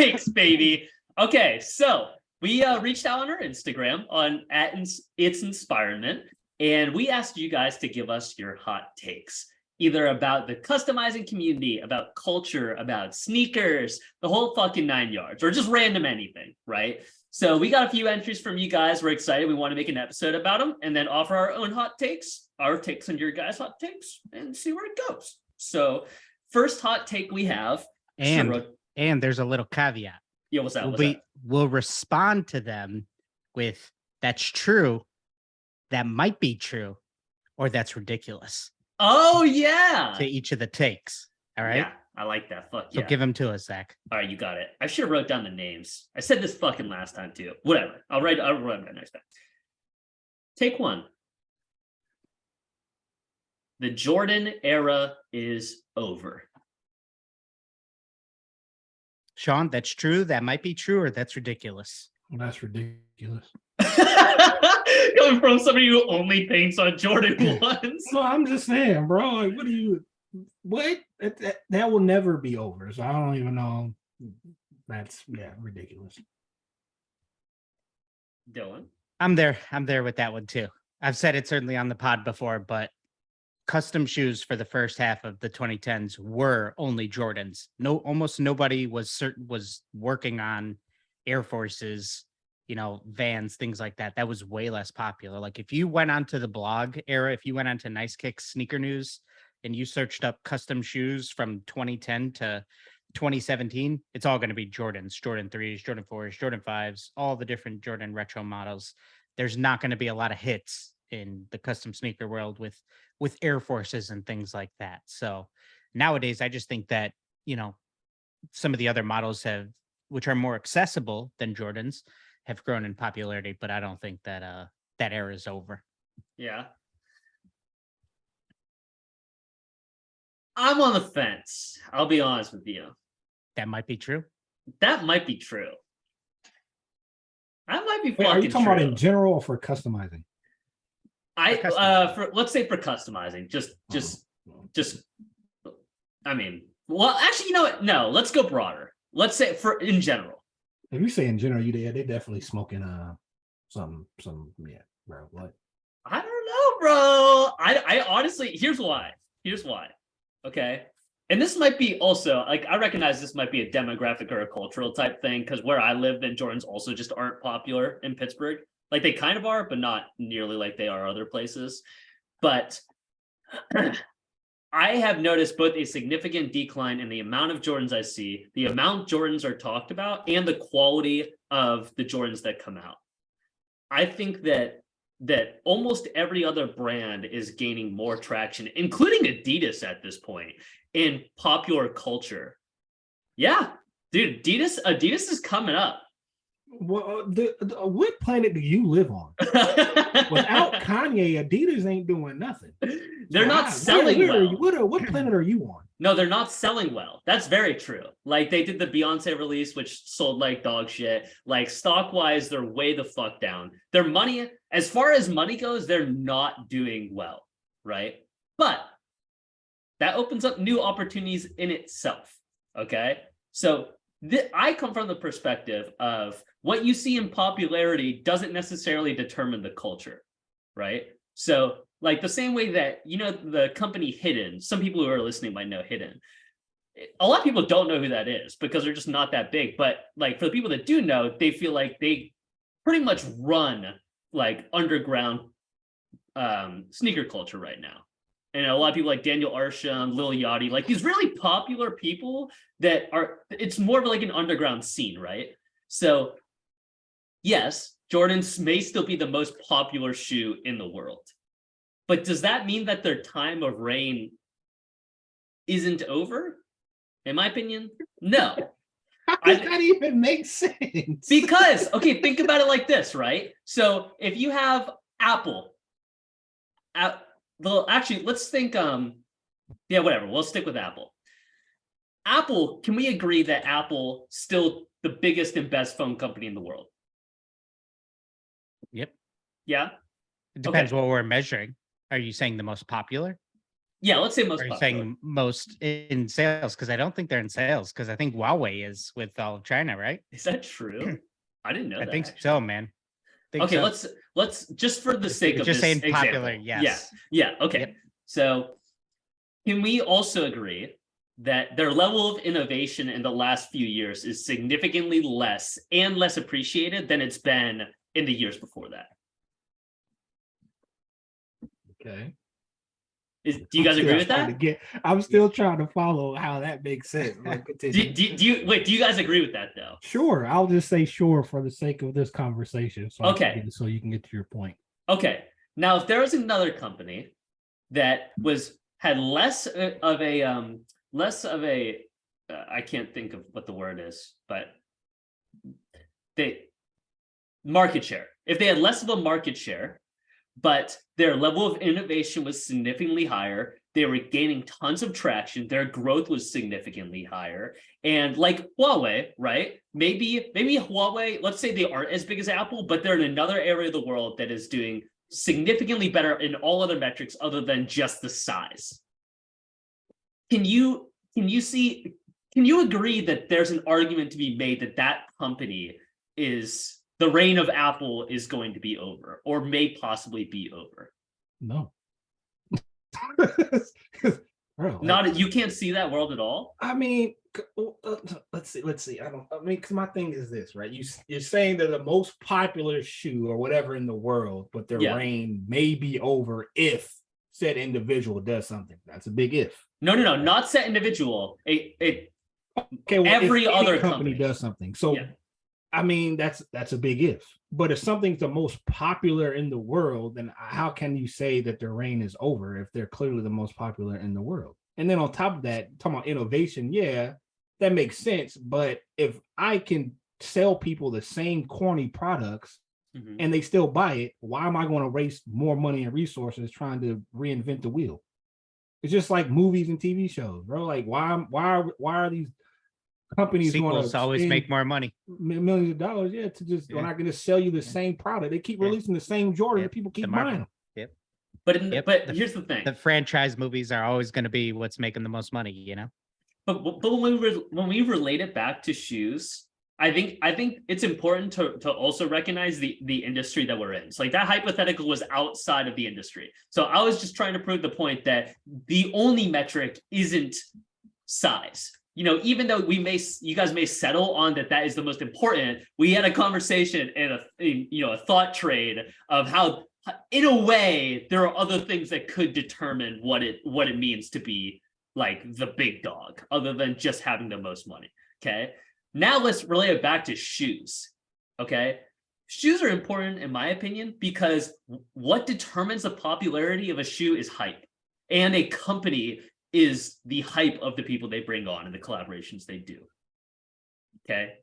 takes, baby. Okay, so we reached out on our Instagram at It's Inspiriment, and we asked you guys to give us your hot takes, either about the customizing community, about culture, about sneakers, the whole fucking 9 yards, or just random anything, right? So we got a few entries from you guys. We're excited. We want to make an episode about them and then offer our own hot takes, our takes on your guys' hot takes, and see where it goes. So first hot take we have. And there's a little caveat. Yeah, what's that? We'll respond to them with that's true, that might be true, or that's ridiculous. Oh, yeah. To each of the takes. All right. Yeah, I like that. Fuck yeah. So give them to us, Zach. All right, you got it. I should have wrote down the names. I said this fucking last time too. Whatever. I'll write it next time. Take one. The Jordan era is over. Sean, that's true. That might be true, or that's ridiculous. Well, that's ridiculous. Coming from somebody who only thinks on Jordan ones. No, I'm just saying, bro. Like, what? That will never be over. So I don't even know. That's ridiculous. Dylan, I'm there with that one too. I've said it certainly on the pod before, but custom shoes for the first half of the 2010s were only Jordans. Almost nobody was working on Air Forces, Vans, things like that. That was way less popular. Like if you went onto the blog era, if you went onto Nice Kicks Sneaker News and you searched up custom shoes from 2010 to 2017, it's all going to be Jordans, Jordan 3s, Jordan 4s, Jordan 5s, all the different Jordan retro models. There's not going to be a lot of hits in the custom sneaker world with Air Forces and things like that. So nowadays, I just think that, some of the other models which are more accessible than Jordans, have grown in popularity, but I don't think that that era is over. Yeah. I'm on the fence. I'll be honest with you. That might be true. That might be true. That might be fucking true. Are you talking about in general or for customizing? Let's say for customizing. I mean, well, actually, you know what? No, let's go broader. Let's say for in general. If you say in general, they definitely smoking some bro. What? I don't know, bro. I honestly, here's why. Okay. And this might be also like I recognize this might be a demographic or a cultural type thing because where I live, then Jordans also just aren't popular in Pittsburgh. Like they kind of are, but not nearly like they are other places. But I have noticed both a significant decline in the amount of Jordans I see, the amount Jordans are talked about, and the quality of the Jordans that come out. I think that almost every other brand is gaining more traction, including Adidas at this point, in popular culture. Yeah, dude, Adidas is coming up. Well, what planet do you live on? Without Kanye, Adidas ain't doing nothing. They're not selling well. What planet are you on? No, they're not selling well. That's very true. Like they did the Beyonce release, which sold like dog shit. Like stock wise, they're way the fuck down. Their money, as far as money goes, they're not doing well, right? But that opens up new opportunities in itself. Okay, so I come from the perspective of what you see in popularity doesn't necessarily determine the culture, right? So like the same way that, the company Hidden, some people who are listening might know Hidden. A lot of people don't know who that is because they're just not that big. But like for the people that do know, they feel like they pretty much run like underground sneaker culture right now. And a lot of people like Daniel Arsham, Lil Yachty, like these really popular people that it's more of like an underground scene, right? So yes, Jordans may still be the most popular shoe in the world. But does that mean that their time of reign isn't over? In my opinion, no. How does that even make sense? Because, okay, think about it like this, right? So if you have Apple, actually, let's think, whatever. We'll stick with Apple. Apple, can we agree that Apple still the biggest and best phone company in the world? Yep. Yeah? It depends what we're measuring. Are you saying the most popular? Yeah, let's say most Are you popular. saying most in sales? Because I don't think they're in sales. Because I think Huawei is with all of China, right? Is that true? I didn't know I that. think Actually. so, man. Think Okay, so. let's just for the sake of Just this saying popular, example. yes. Yeah. Okay. Yep. So can we also agree that their level of innovation in the last few years is significantly less and less appreciated than it's been in the years before that? Okay. Do you guys agree with that? I'm still trying to follow how that makes sense. But continue. Do you guys agree with that though? Sure, I'll just say sure for the sake of this conversation. So Okay. so you can get to your point. Okay. Now, if there was another company that had less of a I can't think of what the word is, but market share. If they had less of a market share, but their level of innovation was significantly higher, they were gaining tons of traction, their growth was significantly higher, and like Huawei, right? Maybe Huawei, let's say they aren't as big as Apple, but they're in another area of the world that is doing significantly better in all other metrics other than just the size. Can you agree that there's an argument to be made that that company is the reign of Apple is going to be over or may possibly be over? No. Bro, Not you can't see that world at all. I mean, let's see. I mean, because my thing is this, right? You're saying they're the most popular shoe or whatever in the world, but their reign may be over if said individual does something. That's a big if. No, not set individual. Okay, well, every other company does something. So, I mean, that's a big if. But if something's the most popular in the world, then how can you say that their reign is over if they're clearly the most popular in the world? And then on top of that, talking about innovation, yeah, that makes sense. But if I can sell people the same corny products and they still buy it, why am I going to waste more money and resources trying to reinvent the wheel? It's just like movies and TV shows, bro. Like, why are these companies sequels always make more money, millions of dollars? Yeah, to just they're not going to sell you the same product. They keep releasing the same Jordan, and people keep buying them. But here's the thing: the franchise movies are always going to be what's making the most money, you know. But when we relate it back to shoes, I think it's important to also recognize the industry that we're in. So like that hypothetical was outside of the industry. So I was just trying to prove the point that the only metric isn't size. You know, even though you guys may settle on that is the most important, we had a conversation and a thought trade of how, in a way, there are other things that could determine what it means to be like the big dog, other than just having the most money. Okay. Now let's relate it back to shoes. Okay. Shoes are important, in my opinion, because what determines the popularity of a shoe is hype. And a company is the hype of the people they bring on and the collaborations they do. Okay.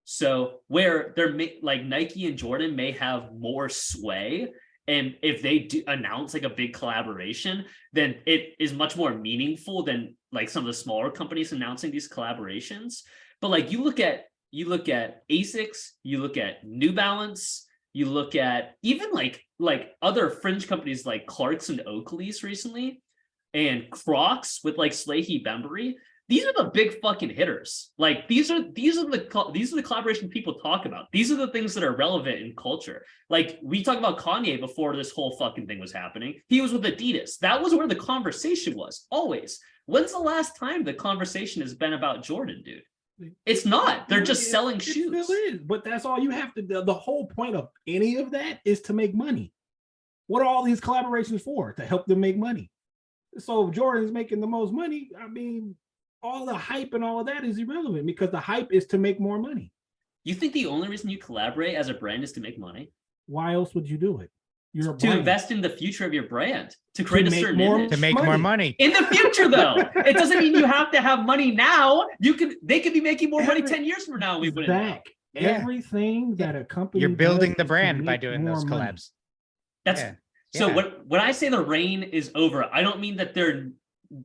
So where they're like Nike and Jordan may have more sway, and if they do announce like a big collaboration, then it is much more meaningful than like some of the smaller companies announcing these collaborations. But like you look at ASICS, you look at New Balance, you look at even like other fringe companies like Clarks and Oakley's recently, and Crocs with like Slahy Bembury. These are the big fucking hitters. Like these are the collaboration people talk about. These are the things that are relevant in culture. Like we talked about Kanye before this whole fucking thing was happening. He was with Adidas. That was where the conversation was always. When's the last time the conversation has been about Jordan, dude? It's not. They're just selling shoes. It still is, but that's all you have to do. The whole point of any of that is to make money. What are all these collaborations for? To help them make money. So if Jordan's making the most money, I mean, all the hype and all of that is irrelevant because the hype is to make more money. You think the only reason you collaborate as a brand is to make money? Why else would you do it? You're to invest in the future of your brand, to create a certain image. To make more money. In the future, though. It doesn't mean you have to have money now. They could be making more money 10 years from now. We put it now. Everything that a company you're building the brand by doing those collabs. So when I say the reign is over, I don't mean that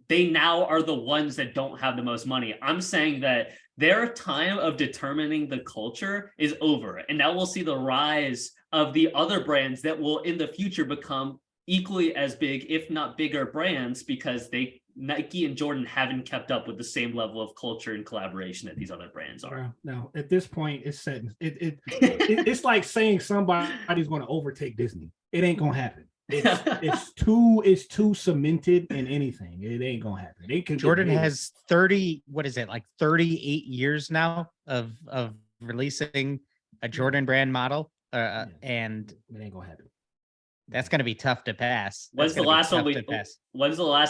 they now are the ones that don't have the most money. I'm saying that their time of determining the culture is over, and now we'll see the rise of the other brands that will in the future become equally as big, if not bigger brands, because Nike and Jordan haven't kept up with the same level of culture and collaboration that these other brands are. Now, at this point, it's set. It's like saying somebody's going to overtake Disney. It ain't gonna happen. It's too cemented in anything. It ain't gonna happen. Jordan has 30, what is it, like 38 years now of releasing a Jordan brand model, and it ain't gonna happen. That's going to be tough to pass. When's the last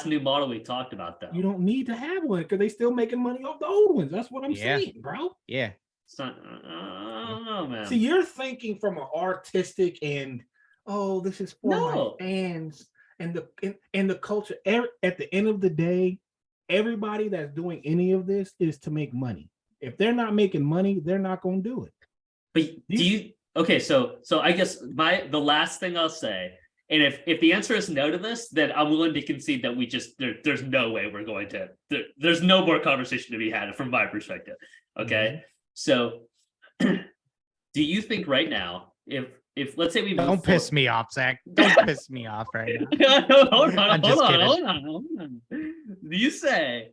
new model we talked about, though? You don't need to have one because they still making money off the old ones. That's what I'm saying, bro. Yeah. It's not, I don't know, man. See, you're thinking from an artistic and this is for my fans and the culture. At the end of the day, everybody that's doing any of this is to make money. If they're not making money, they're not going to do it. But okay, so I guess the last thing I'll say, and if the answer is no to this, then I'm willing to concede that there's no way we're going to, there's no more conversation to be had from my perspective. Okay. Mm-hmm. So do you think right now, if let's say we don't piss me off, Zach, don't piss me off right now. Hold on. Do you say,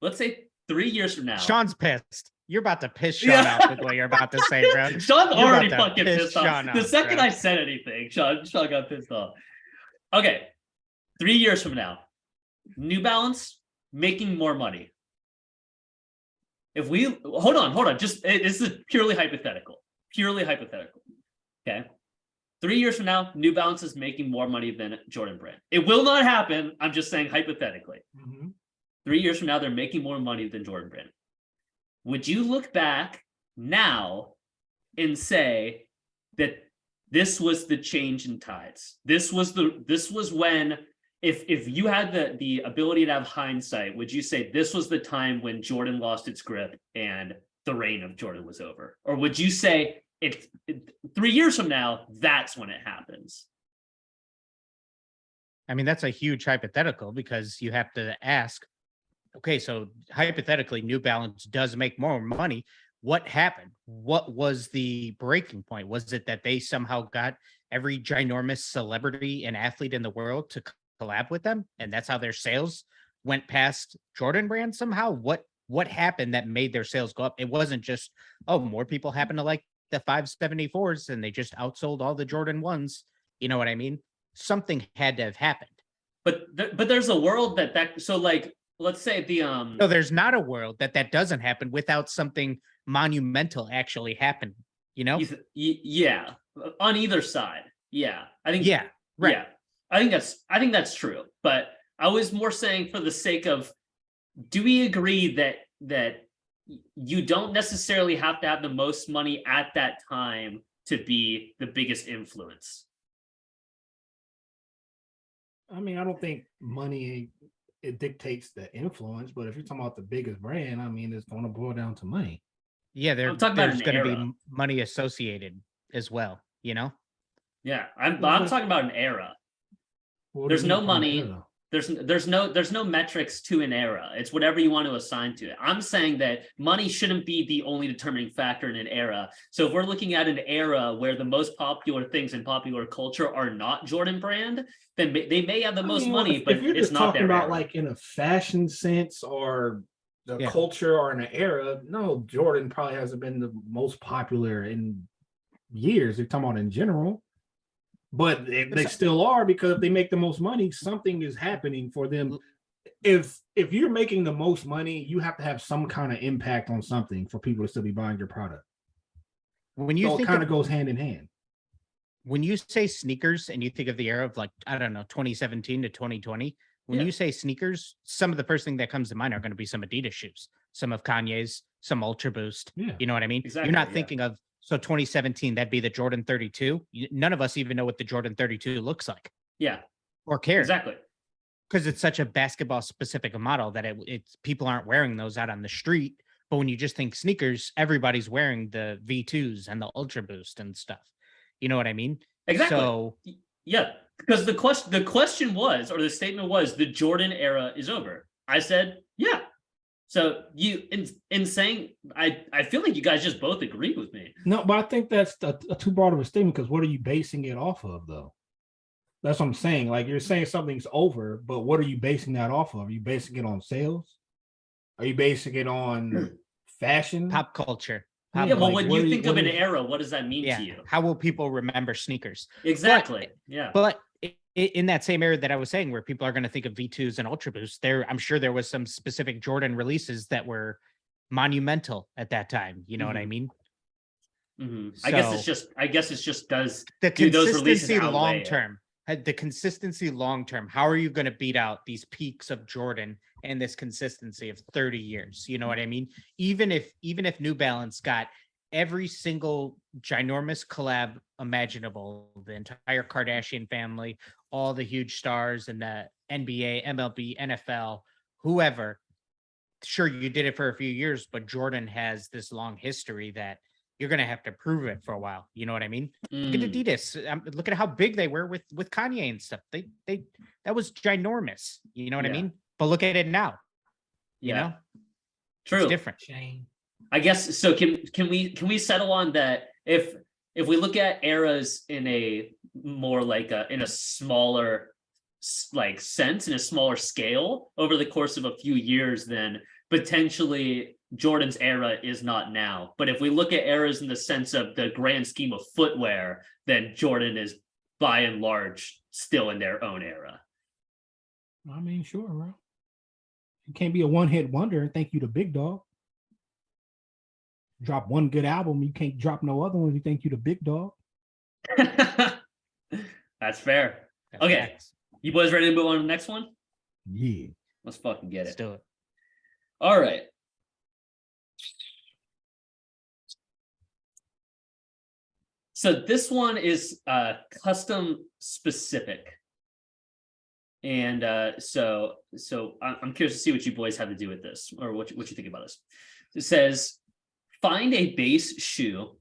let's say 3 years from now, Sean's pissed. You're about to piss Sean off with what you're about to say, bro. Sean's already fucking pissed off. The second I said anything, Sean got pissed off. Okay, 3 years from now, New Balance making more money. If we hold on, just this is purely hypothetical. Okay, 3 years from now, New Balance is making more money than Jordan Brand. It will not happen. I'm just saying hypothetically. Mm-hmm. 3 years from now, they're making more money than Jordan Brand. Would you look back now and say that this was the change in tides? This was when, if you had the ability to have hindsight, would you say this was the time when Jordan lost its grip and the reign of Jordan was over? Or would you say 3 years from now, that's when it happens? I mean, that's a huge hypothetical because you have to ask, okay, so hypothetically, New Balance does make more money. What happened? What was the breaking point? Was it that they somehow got every ginormous celebrity and athlete in the world to collab with them, and that's how their sales went past Jordan Brand somehow? What happened that made their sales go up? It wasn't just, more people happen to like the 574s and they just outsold all the Jordan 1s. You know what I mean? Something had to have happened. But there's a world so like, let's say No, there's not a world that doesn't happen without something monumental actually happen, you know? Yeah. On either side. Yeah. I think right. Yeah. I think that's true. But I was more saying for the sake of, do we agree that you don't necessarily have to have the most money at that time to be the biggest influence? I mean, I don't think money it dictates the influence, but if you're talking about the biggest brand, I mean, it's going to boil down to money. Yeah, there's going to be money associated as well, you know? Yeah, I'm talking about an era. There's no money. There's no metrics to an era. It's whatever you want to assign to it. I'm saying that money shouldn't be the only determining factor in an era. So if we're looking at an era where the most popular things in popular culture are not Jordan Brand, then they may have the most money, but it's not their era. If you're talking about like in a fashion sense or the culture or in an era, no, Jordan probably hasn't been the most popular in years. You're talking about in general. But they still are, because if they make the most money, something is happening for them. If you're making the most money, you have to have some kind of impact on something for people to still be buying your product. When you think it kind of goes hand in hand. When you say sneakers and you think of the era of, like, I don't know, 2017 to 2020, when you say sneakers, some of the first thing that comes to mind are going to be some Adidas shoes, some of Kanye's, some Ultra Boost. Yeah. You know what I mean? Exactly, you're not thinking of, so 2017, that'd be the Jordan 32. None of us even know what the Jordan 32 looks like. Yeah. Or care. Exactly. Because it's such a basketball specific model that it's people aren't wearing those out on the street. But when you just think sneakers, everybody's wearing the V2s and the Ultra Boost and stuff. You know what I mean? Exactly. So yeah, because the question was, or the statement was, the Jordan era is over. I said, yeah. So you in saying, I feel like you guys just both agreed with me. No, but I think that's a too broad of a statement, because what are you basing it off of, though? That's what I'm saying. Like you're saying something's over, but what are you basing that off of? Are you basing it on sales? Are you basing it on fashion? Pop culture. Yeah, Yeah, but like, when what you are think of what an is- era, what does that mean to Yeah. you? How will people remember sneakers? Exactly. Yeah. But in that same era that I was saying, where people are going to think of V2s and Ultra Boosts, I'm sure there was some specific Jordan releases that were monumental at that time. You know what I mean? I guess it's just does the do those releases consistency outweigh long it? term. The consistency long term. How are you going to beat out these peaks of Jordan and this consistency of 30 years? You know what I mean? Even if New Balance got every single ginormous collab imaginable, the entire Kardashian family, all the huge stars in the NBA, MLB, NFL, whoever. Sure, you did it for a few years, but Jordan has this long history that you're going to have to prove it for a while. You know what I mean? Look at Adidas. Look at how big they were with Kanye and stuff. They that was ginormous. You know what I mean? But look at it now. You know, true. It's different. Shane. I guess so. Can we settle on that? If we look at eras in a more like in a smaller like sense, in a smaller scale over the course of a few years, then potentially Jordan's era is not now. But if we look at eras in the sense of the grand scheme of footwear, then Jordan is by and large still in their own era. I mean, sure, bro. You can't be a one-hit wonder and think you the big dog. Drop one good album, you can't drop no other ones. You think you the big dog. That's fair. That's Okay. facts. You boys ready to move on to the next one? Yeah. Let's fucking get Let's it. do it. All right. So this one is custom specific. And so I'm curious to see what you boys have to do with this, or what you think about this. It says, find a base shoe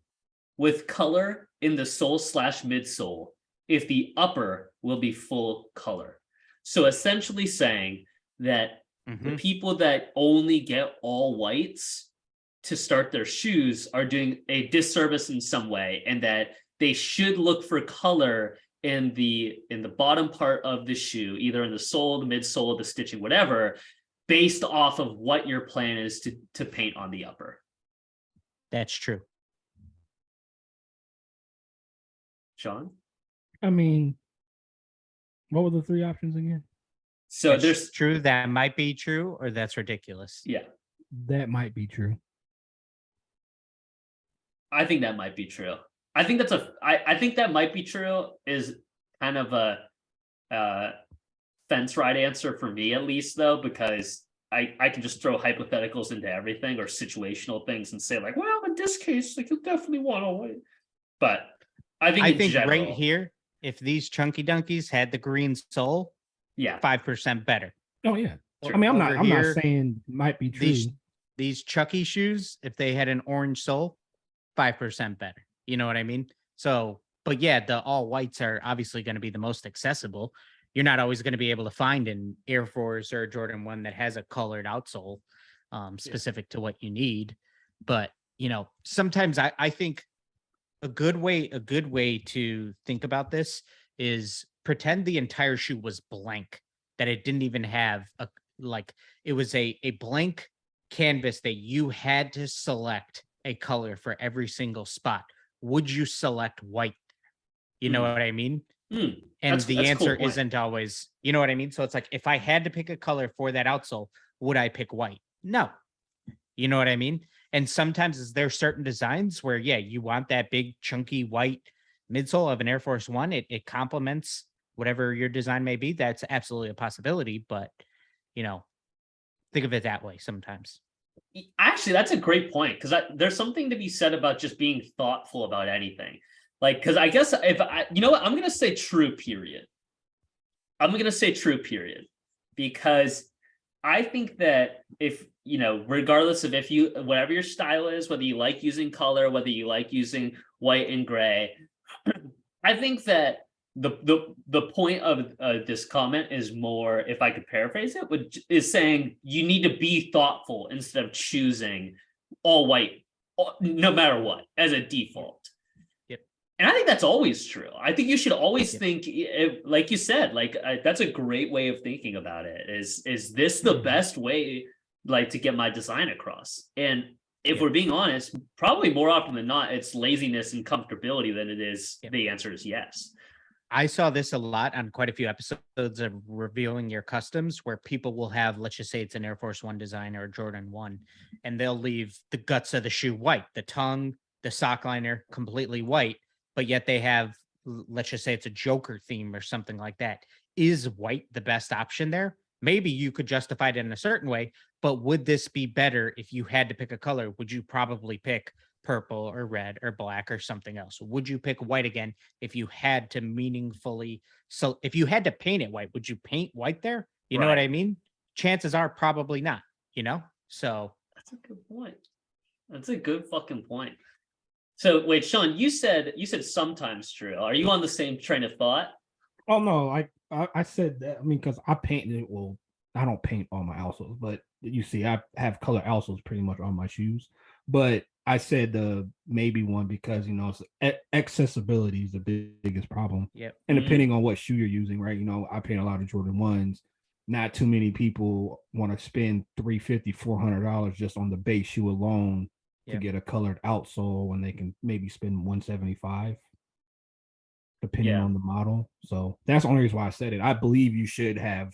with color in the sole/midsole if the upper will be full color. So essentially saying that the people that only get all whites to start their shoes are doing a disservice in some way, and that they should look for color in the bottom part of the shoe, either in the sole, the midsole, the stitching, whatever, based off of what your plan is to paint on the upper. That's true. Sean? I mean, what were the three options again? So That's there's true. That might be true, or that's ridiculous. yeah. That might be true. I think that might be true. I think that might be true is kind of a fence right answer for me, at least, though, because I can just throw hypotheticals into everything or situational things and say like, well, in this case, like you definitely want to wait. But I think general, right here, if these chunky donkeys had the green sole, 5% better. Oh yeah. Sure. I mean, I'm Over not here, saying might be true. These Chucky shoes, if they had an orange sole, 5% better. You know what I mean? So, but yeah, the all whites are obviously going to be the most accessible. You're not always going to be able to find an Air Force or a Jordan 1 that has a colored outsole specific to what you need. But, you know, sometimes I think a good way to think about this is pretend the entire shoe was blank, that it didn't even have it was a blank canvas that you had to select a color for every single spot. Would you select white? You know what I mean? And that's the answer cool isn't always, you know what I mean? So it's like, if I had to pick a color for that outsole, would I pick white? No. You know what I mean? And sometimes there certain designs where, yeah, you want that big chunky white midsole of an Air Force One. It complements whatever your design may be. That's absolutely a possibility, but you know, think of it that way sometimes. Actually, that's a great point, because there's something to be said about just being thoughtful about anything. Like, because I guess you know what, I'm going to say true period. Because I think that if, you know, regardless of whatever your style is, whether you like using color, whether you like using white and gray, I think that the point of this comment is more, if I could paraphrase it, is saying you need to be thoughtful instead of choosing all white, no matter what, as a default. Yep. And I think that's always true. I think you should always think, like you said, like that's a great way of thinking about it. Is this the best way, like, to get my design across? And if we're being honest, probably more often than not, it's laziness and comfortability than it is. The answer is yes. I saw this a lot on quite a few episodes of reviewing your customs, where people will have, let's just say it's an Air Force One design or a Jordan 1, and they'll leave the guts of the shoe white, the tongue, the sock liner completely white, but yet they have, let's just say it's a Joker theme or something like that. Is white the best option there? Maybe you could justify it in a certain way, but would this be better if you had to pick a color? Would you probably pick purple or red or black or something else? Would you pick white again if you had to meaningfully? So if you had to paint it white, would you paint white there? You know what I mean? Chances are probably not, so. That's a good point. That's a good fucking point. So wait, Sean, you said sometimes true. Are you on the same train of thought? Oh no, I said that. I mean, because I painted it. Well, I don't paint all my outsoles, but you see, I have color outsoles pretty much on my shoes. But I said the maybe one because accessibility is the biggest problem. Yep. And depending on what shoe you're using, right? I paint a lot of Jordan 1s. Not too many people want to spend $350, $400 just on the base shoe alone to get a colored outsole when they can maybe spend $175 depending on the model. So that's the only reason why I said it. I believe you should have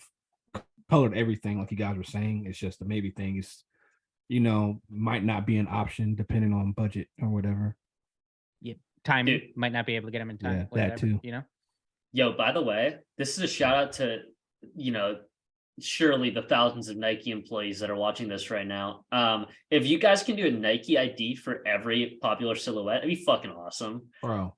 colored everything like you guys were saying. It's just the maybe thing is, might not be an option depending on budget or whatever. Yeah, timing might not be able to get them in time. Yeah, whatever, that too. Yo, by the way, this is a shout out to, surely the thousands of Nike employees that are watching this right now. If you guys can do a Nike ID for every popular silhouette, it'd be fucking awesome. Bro,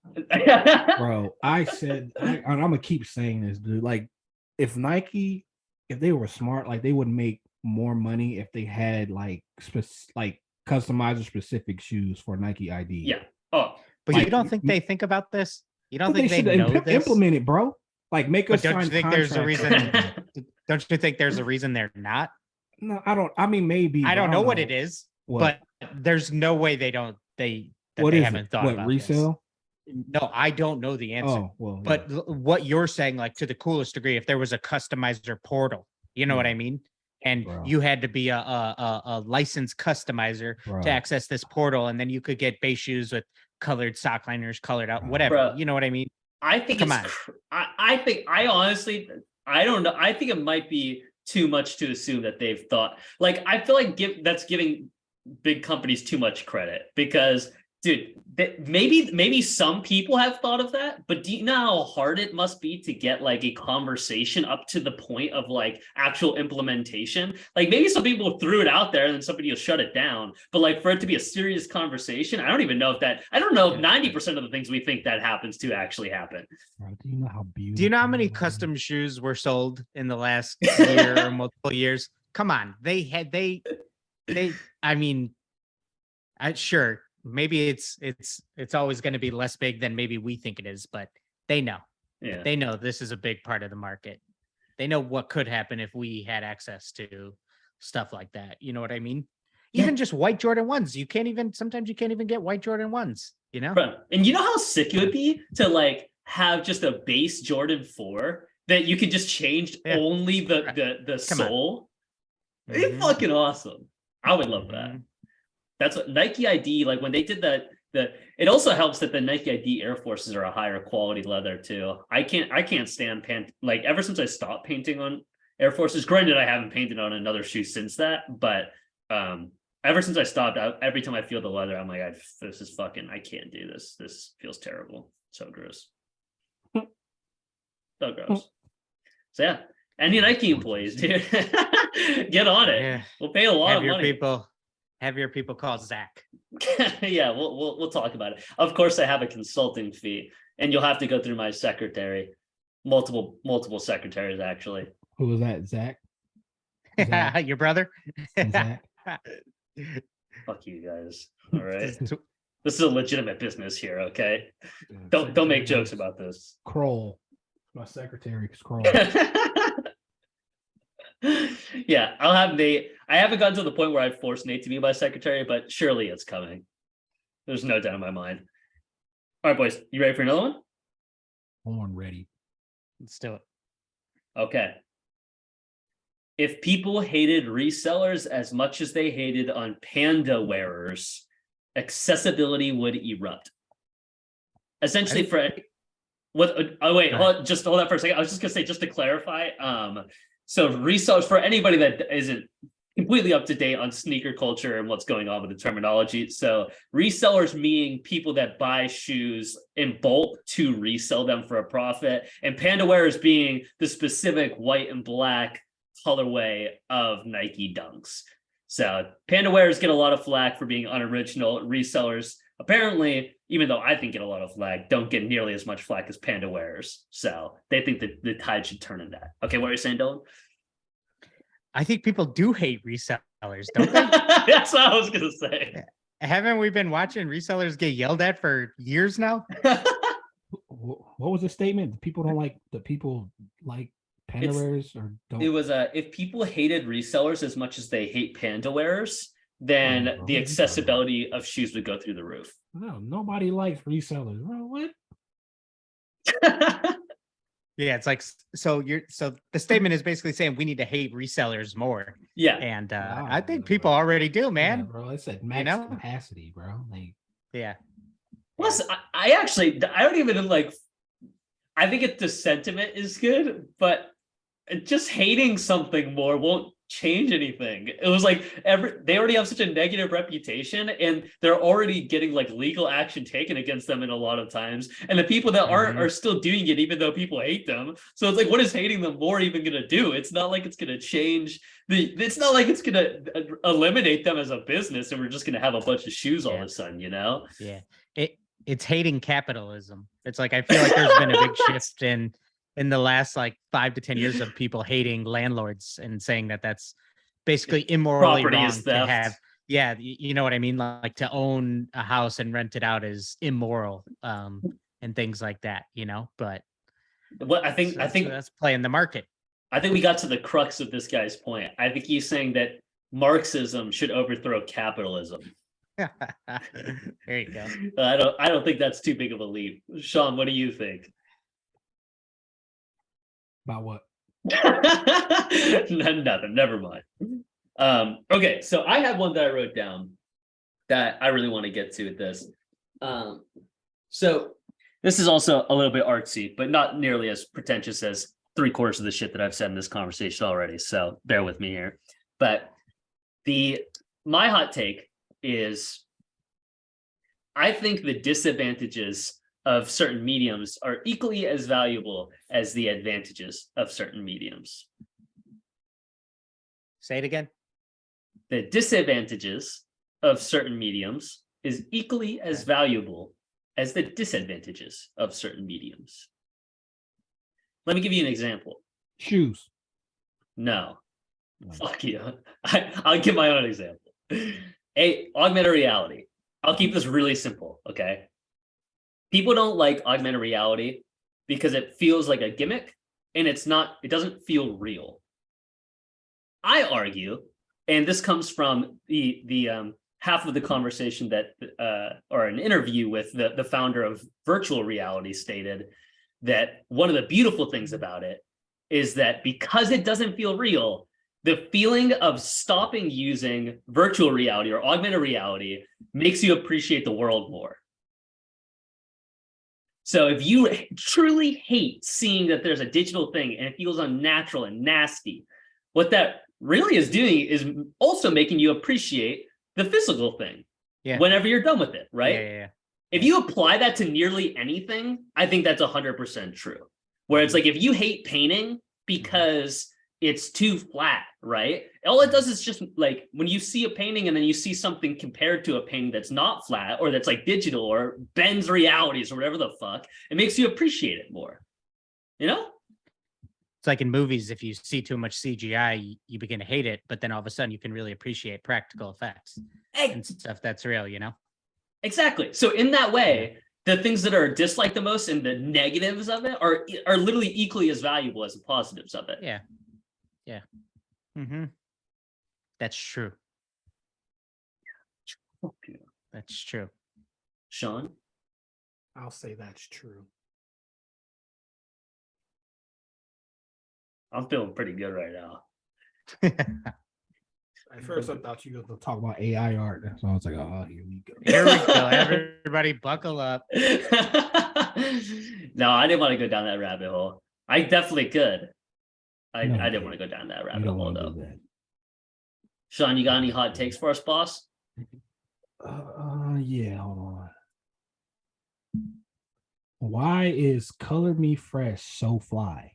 I said, and I'm gonna keep saying this, dude. Like, if Nike, if they were smart, like they would make more money if they had like customizer specific shoes for Nike ID. Yeah. Oh, but you don't think they think about this? You don't think they know this? Implement it, bro. Like, make us. Don't you think there's a reason? Don't you think there's a reason they're not? No, I don't. I mean, maybe. I don't know what it is, but there's no way they don't. They haven't thought about resale. This. No, I don't know the answer. Oh, well, but what you're saying, like to the coolest degree, if there was a customizer portal, you know what I mean? And you had to be a licensed customizer to access this portal, and then you could get base shoes with colored sock liners, colored out, whatever. You know what I mean? I think I honestly, I don't know. I think it might be too much to assume that they've thought. Like, I feel like that's giving big companies too much credit because, dude, maybe some people have thought of that, but do you know how hard it must be to get like a conversation up to the point of like actual implementation? Like, maybe some people threw it out there and then somebody will shut it down, but like for it to be a serious conversation, I don't know if 90% of the things we think that happens to actually happen. Bro, do you know how beautiful? Do you know how many custom shoes were sold in the last year or multiple years? Come on, I mean, sure. Maybe it's always going to be less big than maybe we think it is, but they know. Yeah. They know this is a big part of the market. They know what could happen if we had access to stuff like that. You know what I mean? Even just white Jordan 1s. Sometimes you can't even get white Jordan 1s, Right. And you know how sick it would be to like have just a base Jordan 4 that you could just change only the sole? It'd be fucking awesome. I would love that. That's what Nike ID, like when they did that, it also helps that the Nike ID Air Forces are a higher quality leather too. I can't stand like ever since I stopped painting on Air Forces, granted I haven't painted on another shoe since that, but ever since I stopped, every time I feel the leather, I'm like, this is fucking, I can't do this. This feels terrible. So gross. So gross. So yeah, any Nike employees, dude, get on it. Yeah. We'll pay a lot of money. Have your people call Zach. Yeah, we'll talk about it. Of course, I have a consulting fee, and you'll have to go through my secretary, multiple secretaries actually. Who was that, Zach? Your brother? Zach? Fuck you guys. All right, this is a legitimate business here. Okay, don't make jokes about this. Kroll, my secretary, Kroll. Yeah, I'll have Nate. I haven't gotten to the point where I forced Nate to be my secretary, but surely it's coming. There's no doubt in my mind. All right, boys, you ready for another one? Born ready. Let's do it. Okay. If people hated resellers as much as they hated on panda wearers, accessibility would erupt. Essentially, for what? Oh wait, hold on for a second. I was just gonna say, just to clarify. So resellers, for anybody that isn't completely up to date on sneaker culture and what's going on with the terminology. So resellers meaning people that buy shoes in bulk to resell them for a profit, and panda wearers being the specific white and black colorway of Nike Dunks. So panda wearers get a lot of flack for being unoriginal. Resellers, apparently, even though I think get a lot of flack, don't get nearly as much flack as panda wearers. So they think that the tide should turn in that. Okay, what are you saying, Dylan? I think people do hate resellers, don't they? That's what I was gonna say. Haven't we been watching resellers get yelled at for years now? What was the statement? The people like panda wearers or don't. It was if people hated resellers as much as they hate panda wearers, then the accessibility of shoes would go through the roof. No, nobody likes resellers. Bro, what? Yeah, it's like so the statement is basically saying we need to hate resellers more. Yeah. And I think people already do, man. Yeah, bro, it's at max capacity, bro. Like, yeah. Plus, I don't even like. I think the sentiment is good, but just hating something more won't change anything. It was like they already have such a negative reputation, and they're already getting like legal action taken against them in a lot of times. And the people that aren't are still doing it, even though people hate them. So it's like, what is hating them more even gonna do? It's not like it's gonna change it's not like it's gonna eliminate them as a business, and we're just gonna have a bunch of shoes all of a sudden, you know? Yeah. It's hating capitalism. It's like I feel like there's been a big shift in the last like 5 to 10 years of people hating landlords and saying that that's basically immorally wrong to have. Yeah, you know what I mean? Like to own a house and rent it out is immoral, and things like that, you know. But what I think that's playing the market. I think we got to the crux of this guy's point. I think he's saying that Marxism should overthrow capitalism. There you go. I don't think that's too big of a leap. Sean, what do you think? About what? Nothing. Never mind. Okay, so I have one that I wrote down that I really want to get to with this. So this is also a little bit artsy, but not nearly as pretentious as 3/4 of the shit that I've said in this conversation already. So bear with me here. But my hot take is I think the disadvantages of certain mediums are equally as valuable as the advantages of certain mediums. Say it again. The disadvantages of certain mediums is equally as valuable as the disadvantages of certain mediums. Let me give you an example. Shoes. No. Fuck you. I'll give my own example. Augmented reality. I'll keep this really simple, okay? People don't like augmented reality because it feels like a gimmick and it doesn't feel real. I argue, and this comes from the half of the conversation that or an interview with the founder of virtual reality stated that one of the beautiful things about it is that because it doesn't feel real, the feeling of stopping using virtual reality or augmented reality makes you appreciate the world more. So if you truly hate seeing that there's a digital thing and it feels unnatural and nasty, what that really is doing is also making you appreciate the physical thing whenever you're done with it, right? Yeah. If you apply that to nearly anything, I think that's 100% true. Where it's like, if you hate painting because it's too flat, right? All it does is just like when you see a painting and then you see something compared to a painting that's not flat or that's like digital or bends realities or whatever the fuck, it makes you appreciate it more, you know? It's like in movies, if you see too much CGI, you begin to hate it, but then all of a sudden you can really appreciate practical effects and stuff that's real, you know? Exactly. So in that way, the things that are disliked the most and the negatives of it are literally equally as valuable as the positives of it. Yeah. Mm-hmm. That's true. That's true. Sean? I'll say that's true. I'm feeling pretty good right now. At first, I thought you were going to talk about AI art. So I was like, oh, here we go. Here we go. Everybody buckle up. No, I didn't want to go down that rabbit hole. I definitely could. I didn't want to go down that rabbit hole though. Sean, you got any hot takes for us, boss? Yeah, hold on. Why is Color Me Fresh so fly?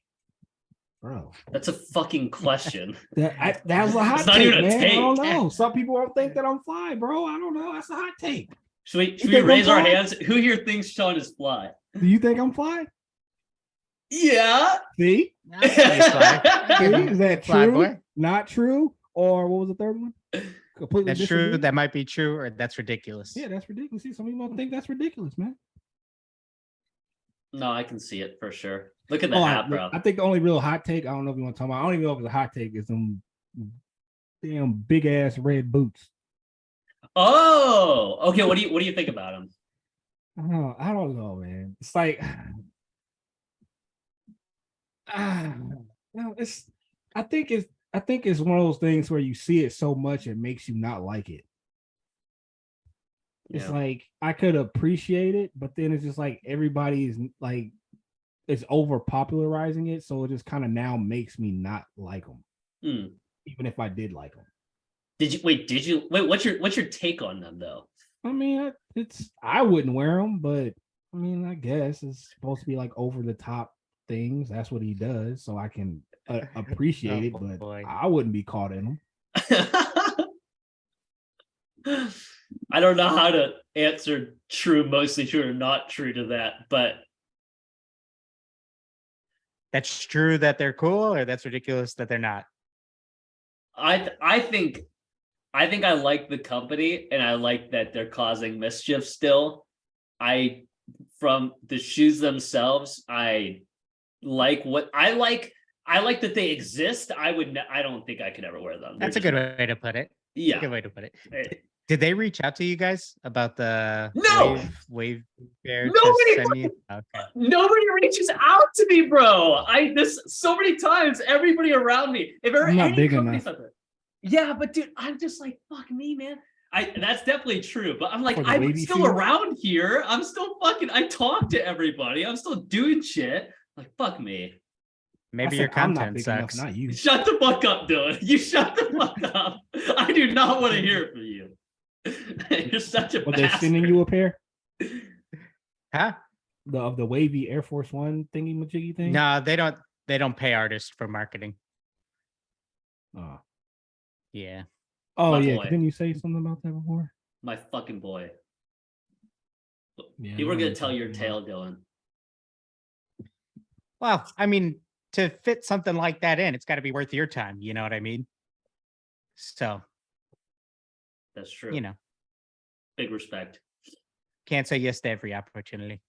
Bro, that's a fucking question. That was a hot it's not take, even a man. take. I don't know. Some people won't think that I'm fly, bro. I don't know. That's a hot take. Should we raise our hands? Who here thinks Sean is fly? Do you think I'm fly? Yeah. See? See, is that true? Boy? Not true? Or what was the third one? Completely that's disagree? True. That might be true, or that's ridiculous. Yeah, that's ridiculous. See, some people think that's ridiculous, man. No, I can see it for sure. Look at the hat, bro. I think the only real hot take, I don't know if you want to talk about, I don't even know if it's a hot take, is them damn big ass red boots. Oh, okay. What do you think about them? I don't know, man. It's like it's I think it's one of those things where you see it so much it makes you not like it. It's like I could appreciate it, but then it's just like everybody is like it's over popularizing it, so it just kind of now makes me not like them, even if I did like them. Did you wait? What's your take on them though? I mean, I wouldn't wear them, but I mean, I guess it's supposed to be like over the top things. That's what he does, so I can appreciate it, but I wouldn't be caught in them. I don't know how to answer true, mostly true, or not true to that, but that's true that they're cool, or that's ridiculous that they're not. I think I like the company, and I like that they're causing mischief still. From the shoes themselves, I like that they exist. I don't think I could ever wear them. That's a good way to put it. Yeah, a good way to put it. Did they reach out to you guys about the wave bear? Nobody reaches out to me, bro. This so many times. Everybody around me. If ever any company said that. Yeah, but dude, I'm just like, fuck me, man. That's definitely true, but I'm like, I'm still around here. I'm still I talk to everybody. I'm still doing shit. Like, fuck me. Maybe your content sucks. Enough, not you. Shut the fuck up, Dylan. You shut the fuck up. I do not want to hear it from you. You're such a bastard. They're sending you a pair? Huh? Of the wavy Air Force One thingy majiggy thing? No, they don't pay artists for marketing. Oh. Yeah. Oh, my yeah. Didn't you say something about that before? My fucking boy. Yeah, you were going to tell your tale, Dylan. Well, I mean, to fit something like that in, it's got to be worth your time. You know what I mean? So. That's true. You know. Big respect. Can't say yes to every opportunity.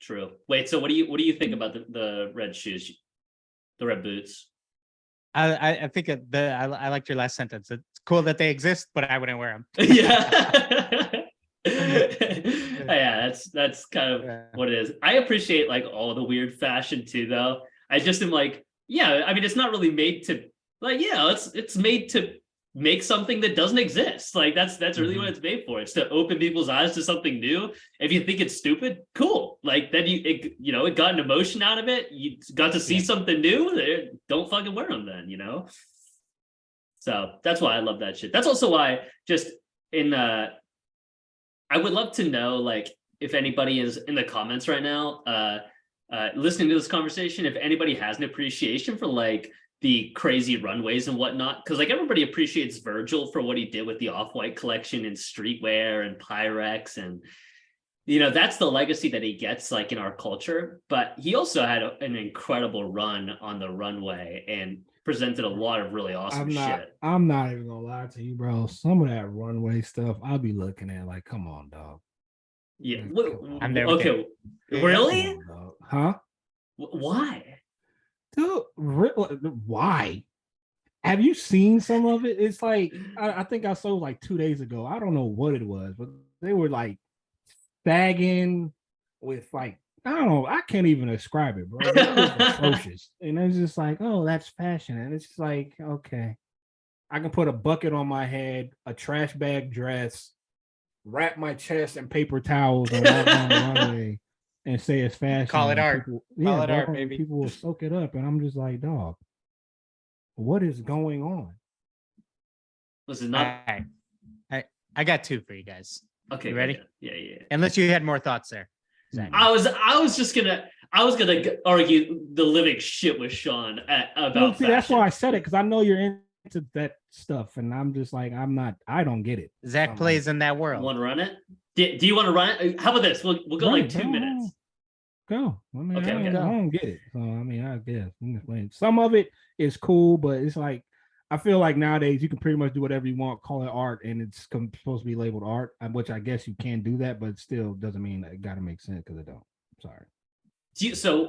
True. Wait, so what do you think about the red shoes? The red boots? I think I liked your last sentence. It's cool that they exist, but I wouldn't wear them. Yeah. Yeah, that's kind of what it is. I appreciate like all the weird fashion too, though. I just am like, yeah, I mean, it's not really made to like, yeah, it's made to make something that doesn't exist. Like that's really what it's made for. It's to open people's eyes to something new. If you think it's stupid, cool. Like then it got an emotion out of it. You got to see something new. Don't fucking wear them then, So that's why I love that shit. That's also why I would love to know, like, if anybody is in the comments right now, listening to this conversation, if anybody has an appreciation for like the crazy runways and whatnot, because like everybody appreciates Virgil for what he did with the Off-White collection and streetwear and Pyrex, and that's the legacy that he gets like in our culture. But he also had an incredible run on the runway and presented a lot of really awesome shit. I'm not even gonna lie to you, bro. Some of that runway stuff I'll be looking at like, come on, dog. Yeah. I'm never okay. Really? On, huh? Why? Dude, why? Have you seen some of it? It's like I think I saw like 2 days ago. I don't know what it was, but they were like sagging, with like, I don't know, I can't even describe it, bro. It was atrocious. And it's just like, oh, that's fashion. And it's just like, okay. I can put a bucket on my head, a trash bag dress, wrap my chest in paper towels, and walk down the runway and say it's fashion. Call it art. People, Call it art, baby. People will soak it up. And I'm just like, dog, what is going on? Was it not? I got 2 for you guys. Okay, you ready? Yeah. Unless you had more thoughts there. Zach. I was gonna argue the living shit with Sean about. See, that's why I said it, because I know you're into that stuff, and I'm just like, I don't get it. Zach plays in that world. Want to run it? Do you want to run it? How about this? We'll go like 2 minutes. Go. I mean, Okay, I don't get it. So I mean, I guess some of it is cool, but it's like, I feel like nowadays you can pretty much do whatever you want, call it art, and it's supposed to be labeled art, which I guess you can do that, but it still doesn't mean that it got to make sense, because it don't. Sorry.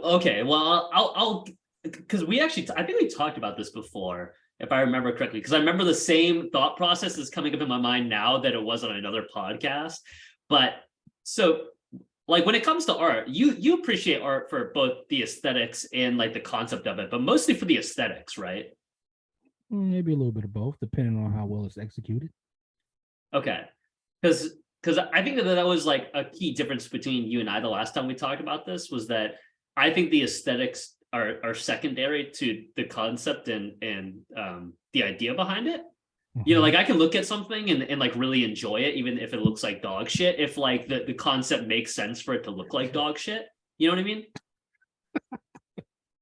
Okay, well, I'll because I think we talked about this before, if I remember correctly, because I remember the same thought process is coming up in my mind now that it was on another podcast. But so, like, when it comes to art, you appreciate art for both the aesthetics and like the concept of it, but mostly for the aesthetics, right? Maybe a little bit of both, depending on how well it's executed. Okay, because I think that was like a key difference between you and I the last time we talked about this, was that I think the aesthetics are secondary to the concept and the idea behind it. You know, like I can look at something and like really enjoy it, even if it looks like dog shit, if like the concept makes sense for it to look like dog shit. You know what I mean?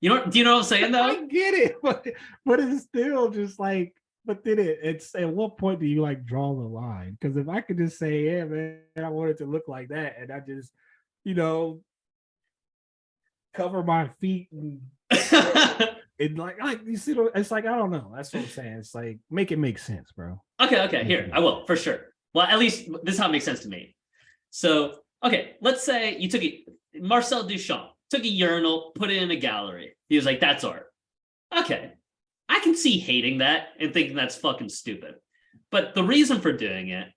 Do you know what I'm saying though? I get it, but it's still just like, but then it's at what point do you like draw the line? Because if I could just say, yeah, man, I want it to look like that, and I just, cover my feet and it like you see, it's like, I don't know. That's what I'm saying. It's like, make it make sense, bro. Okay, here, I will, for sure. Well, at least this is how it makes sense to me. So, okay, let's say you took Marcel Duchamp took a urinal, put it in a gallery. He was like, that's art. Okay, I can see hating that and thinking that's fucking stupid. But the reason for doing it,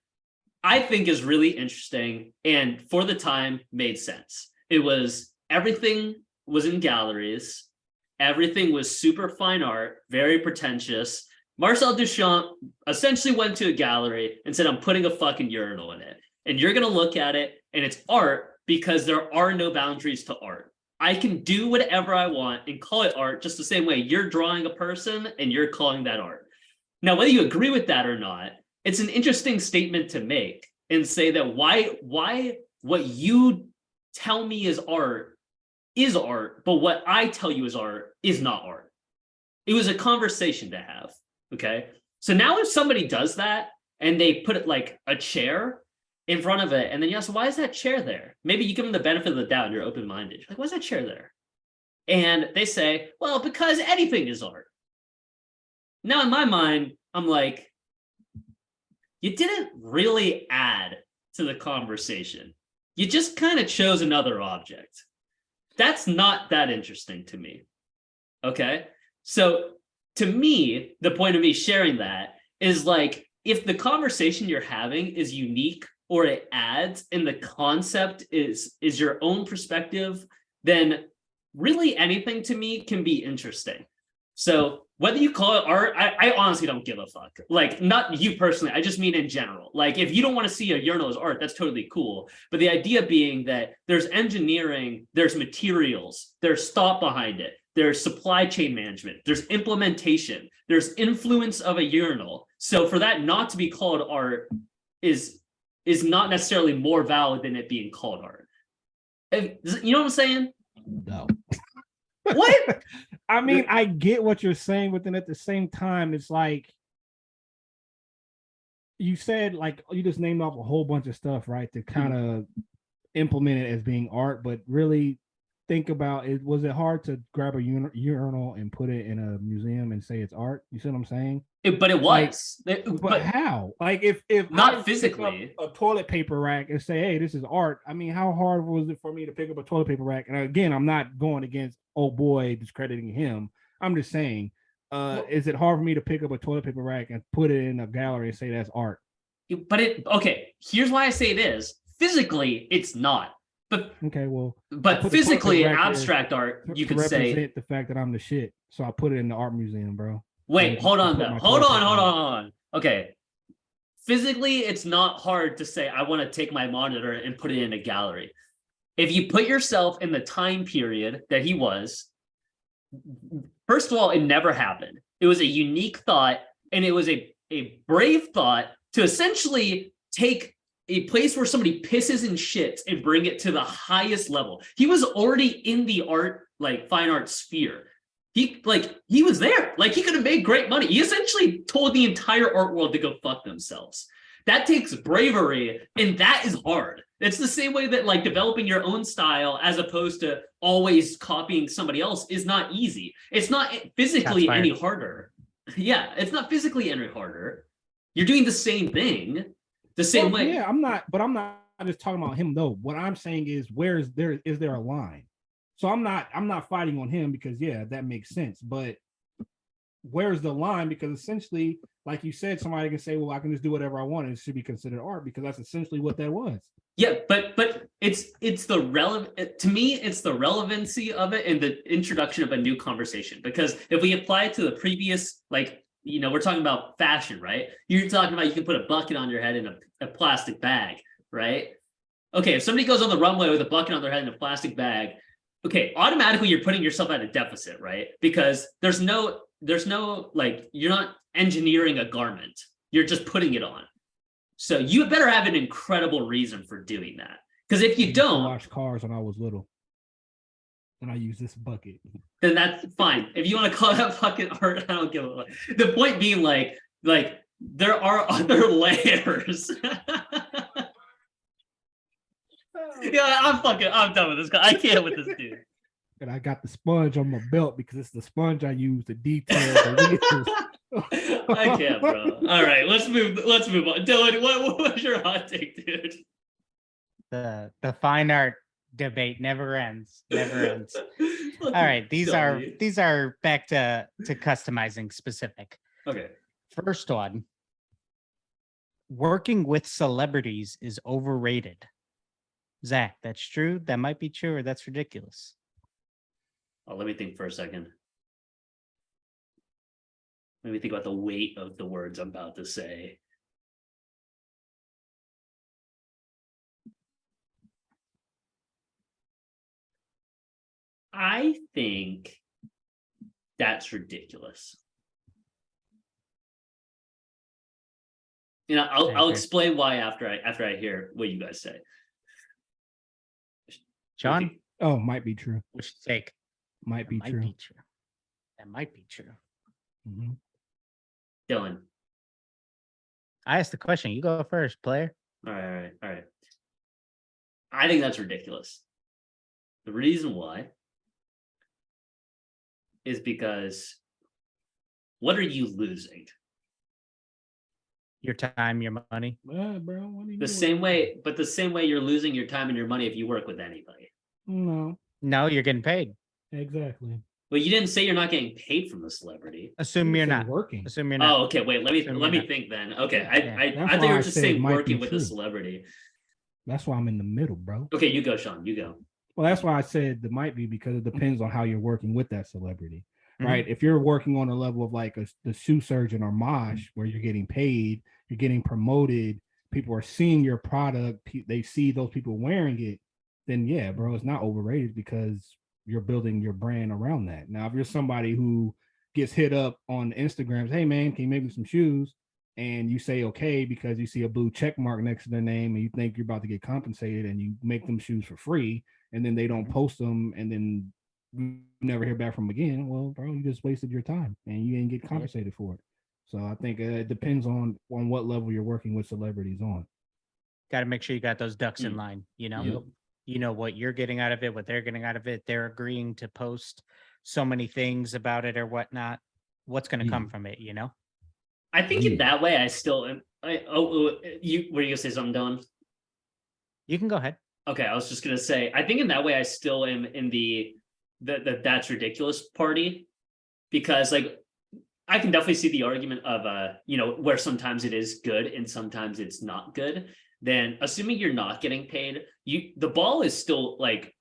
I think, is really interesting, and for the time made sense. It was, everything was in galleries. Everything was super fine art, very pretentious. Marcel Duchamp essentially went to a gallery and said, I'm putting a fucking urinal in it. And you're going to look at it and it's art because there are no boundaries to art. I can do whatever I want and call it art just the same way you're drawing a person and you're calling that art. Now, whether you agree with that or not, it's an interesting statement to make and say that why what you tell me is art, but what I tell you is art is not art. It was a conversation to have, okay? So now if somebody does that and they put it like a chair in front of it, and then you ask, why is that chair there? Maybe you give them the benefit of the doubt and you're open-minded. You're like, why is that chair there? And they say, well, because anything is art. Now in my mind, I'm like, you didn't really add to the conversation. You just kind of chose another object. That's not that interesting to me. Okay? So to me, the point of me sharing that is like, if the conversation you're having is unique or it adds and the concept is your own perspective, then really anything to me can be interesting. So whether you call it art, I honestly don't give a fuck. Like, not you personally, I just mean in general. Like, if you don't want to see a urinal as art, that's totally cool. But the idea being that there's engineering, there's materials, there's thought behind it, there's supply chain management, there's implementation, there's influence of a urinal. So for that not to be called art is not necessarily more valid than it being called art. You know what I'm saying? No. What? I mean, I get what you're saying, but then at the same time, it's like you said, like, you just named off a whole bunch of stuff, right, to kind of implement it as being art, but really think about it. Was it hard to grab a urinal and put it in a museum and say it's art? You see what I'm saying? But it was. Like, but how? Like, if not I physically, a toilet paper rack and say, hey, this is art. I mean, how hard was it for me to pick up a toilet paper rack? And again, I'm not going against old boy discrediting him. I'm just saying, is it hard for me to pick up a toilet paper rack and put it in a gallery and say that's art? But okay, here's why I say it is. Physically, it's not. Okay, well, but put the physically perfect record abstract art, you to could say. represent the fact that I'm the shit. So I put it in the art museum, bro. Wait, hold on Put though. my Hold on, portrait hold in it. on, hold on. Okay. Physically, it's not hard to say I want to take my monitor and put it in a gallery. If you put yourself in the time period that he was, first of all, it never happened. It was a unique thought, and it was a brave thought to essentially take a place where somebody pisses and shits and bring it to the highest level. He was already in the art, like fine art sphere. He was there. Like he could have made great money. He essentially told the entire art world to go fuck themselves. That takes bravery, and that is hard. It's the same way that like developing your own style as opposed to always copying somebody else is not easy. It's not physically any harder. Yeah, it's not physically any harder. You're doing the same thing, the same way. Yeah, I'm not just talking about him though. What I'm saying is, is there a line? So I'm not fighting on him because yeah, that makes sense. But where's the line? Because essentially, like you said, somebody can say, well, I can just do whatever I want and it should be considered art because that's essentially what that was. Yeah, but it's the relevant to me, it's the relevancy of it and the introduction of a new conversation. Because if we apply it to the previous, like, you know, we're talking about fashion, right? You're talking about you can put a bucket on your head in a plastic bag, right? Okay, if somebody goes on the runway with a bucket on their head in a plastic bag, okay, automatically you're putting yourself at a deficit, right? Because there's no like, you're not engineering a garment, you're just putting it on. So you better have an incredible reason for doing that. Because if you don't wash cars when I was little, and I use this bucket, then that's fine. If you want to call that fucking art, I don't give a fuck. The point being, like there are other layers. Yeah, I'm done with this guy. I can't with this dude. And I got the sponge on my belt because it's the sponge I use to detail the wheels. I can't, bro. All right, let's move on. Dylan, what was your hot take, dude? The fine art debate never ends. Never ends. All right, these are back to customizing specific. Okay. First one. Working with celebrities is overrated. Zach, that's true. That might be true, or that's ridiculous. Oh, let me think for a second. Let me think about the weight of the words I'm about to say. I think that's ridiculous. You know, I'll explain why after I hear what you guys say. John? Oh, might be true. What's your take? Might be true. That might be true. Mm-hmm. Dylan. I asked the question. You go first, player. All right. I think that's ridiculous. The reason why is because what are you losing? Your time, your money. Yeah, bro. What are you The doing? same way you're losing your time and your money if you work with anybody. No, you're getting paid. Exactly. Well, you didn't say you're not getting paid from the celebrity. Assume you're not working. Assume you're not. Oh, okay. Wait, let me think then. Okay, Yeah. I thought you were just saying working with a celebrity. That's why I'm in the middle, bro. Okay, you go, Sean. You go. Well, that's why I said there might be, because it depends on how you're working with that celebrity, right? If you're working on a level of like the shoe surgeon or Mosh, where you're getting paid, you're getting promoted, people are seeing your product, they see those people wearing it, then yeah, bro, it's not overrated because you're building your brand around that. Now, if you're somebody who gets hit up on Instagram, hey man, can you make me some shoes? And you say okay because you see a blue check mark next to their name and you think you're about to get compensated, and you make them shoes for free, and then they don't post them, and then you never hear back from them again. Well, bro, you just wasted your time and you didn't get compensated for it. So I think it depends on what level you're working with celebrities on. Got to make sure you got those ducks in line. You know, you know what you're getting out of it, what they're getting out of it. They're agreeing to post so many things about it or whatnot. What's going to come from it? You know. I think in that way, I still am. Were you gonna say something, Dylan? You can go ahead. Okay, I was just gonna say, I think in that way, I still am in the that's ridiculous party, because like I can definitely see the argument of you know, where sometimes it is good and sometimes it's not good. then assuming you're not getting paid, the ball is still like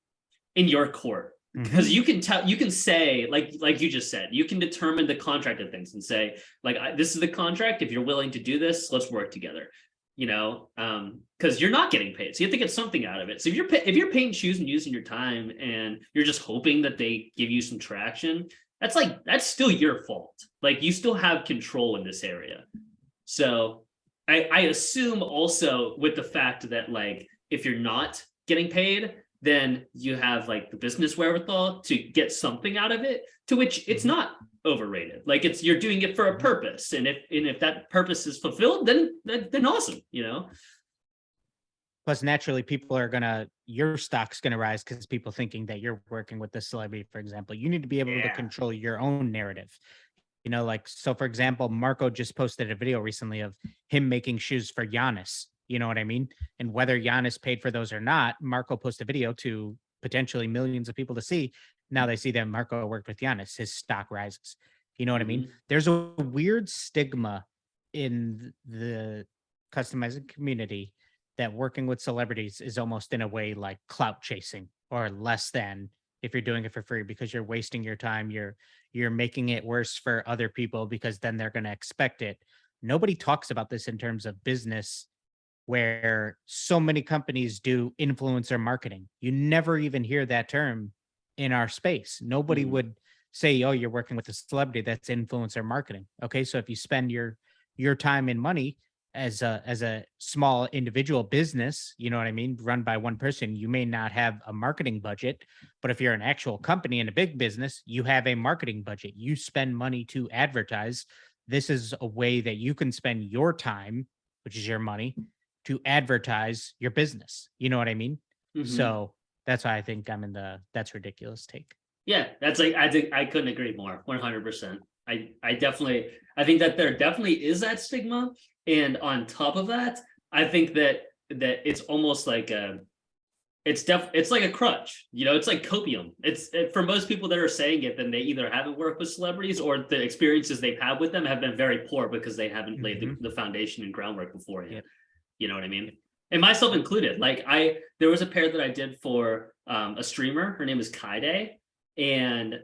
in your court. Because you can say, like you just said, you can determine the contract of things and say, like, this is the contract. If you're willing to do this, let's work together. Because you're not getting paid, so you have to get something out of it. So if you're paying shoes and using your time, and you're just hoping that they give you some traction, that's still your fault. Like, you still have control in this area. So I assume also with the fact that, like, if you're not getting paid, then you have like the business wherewithal to get something out of it, to which it's not overrated. Like, you're doing it for a purpose. And if that purpose is fulfilled, then awesome, Plus, naturally, your stock's gonna rise because people thinking that you're working with this celebrity, for example. You need to be able to control your own narrative. Like, so for example, Marco just posted a video recently of him making shoes for Giannis. You know what I mean? And whether Giannis paid for those or not, Marco posted a video to potentially millions of people to see. Now they see that Marco worked with Giannis, his stock rises. You know what I mean? There's a weird stigma in the customizing community that working with celebrities is almost in a way like clout chasing, or less than if you're doing it for free, because you're wasting your time. You're making it worse for other people because then they're going to expect it. Nobody talks about this in terms of business, where so many companies do influencer marketing. You never even hear that term in our space. Nobody would say, oh, you're working with a celebrity. That's influencer marketing. Okay, so if you spend your time and money as a small individual business, you know what I mean, run by one person, you may not have a marketing budget. But if you're an actual company and a big business, you have a marketing budget. You spend money to advertise. This is a way that you can spend your time, which is your money, to advertise your business. You know what I mean? So that's why I think I'm in the that's ridiculous take. Yeah, that's like, I couldn't agree more. 100%. I think that there definitely is that stigma, and on top of that, I think that it's almost like it's like a crutch. It's like copium. For most people that are saying it, then they either haven't worked with celebrities, or the experiences they've had with them have been very poor because they haven't laid the foundation and groundwork beforehand. Yep. You know what I mean? And myself included. Like, there was a pair that I did for a streamer. Her name is Kaide, and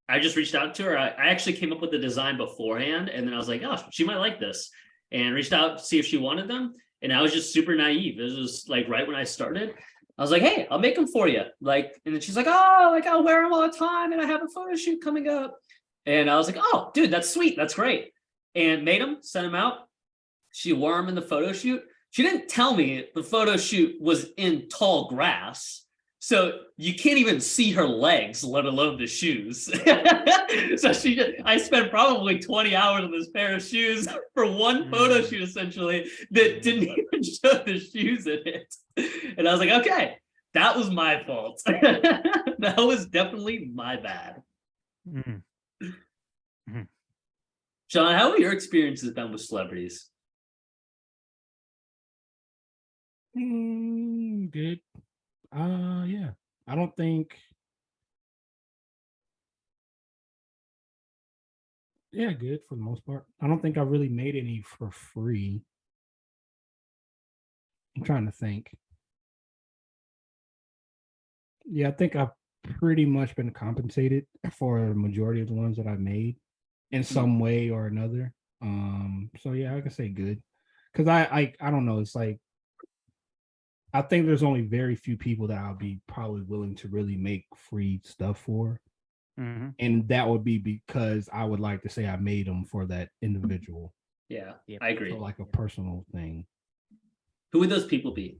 I just reached out to her. I actually came up with the design beforehand, and then I was like, oh, she might like this, and reached out to see if she wanted them. And I was just super naive. This was like right when I started. I was like, hey, I'll make them for you. Like, and then she's like, oh, like, I'll wear them all the time, and I have a photo shoot coming up. And I was like, oh, dude, that's sweet. That's great. And made them, sent them out. She wore them in the photo shoot. She didn't tell me the photo shoot was in tall grass, so you can't even see her legs, let alone the shoes. So I spent probably 20 hours on this pair of shoes for one photo shoot, essentially, that didn't even show the shoes in it. And I was like, okay, that was my fault. That was definitely my bad. Sean, how have your experiences been with celebrities? Good. Yeah. I don't think. Yeah, good for the most part. I don't think I really made any for free. I'm trying to think. Yeah, I think I've pretty much been compensated for the majority of the ones that I've made in some way or another. So yeah, I can say good. Because I don't know, it's like, I think there's only very few people that I'll be probably willing to really make free stuff for. And that would be because I would like to say I made them for that individual. Yeah, I agree. So like a personal thing. Who would those people be?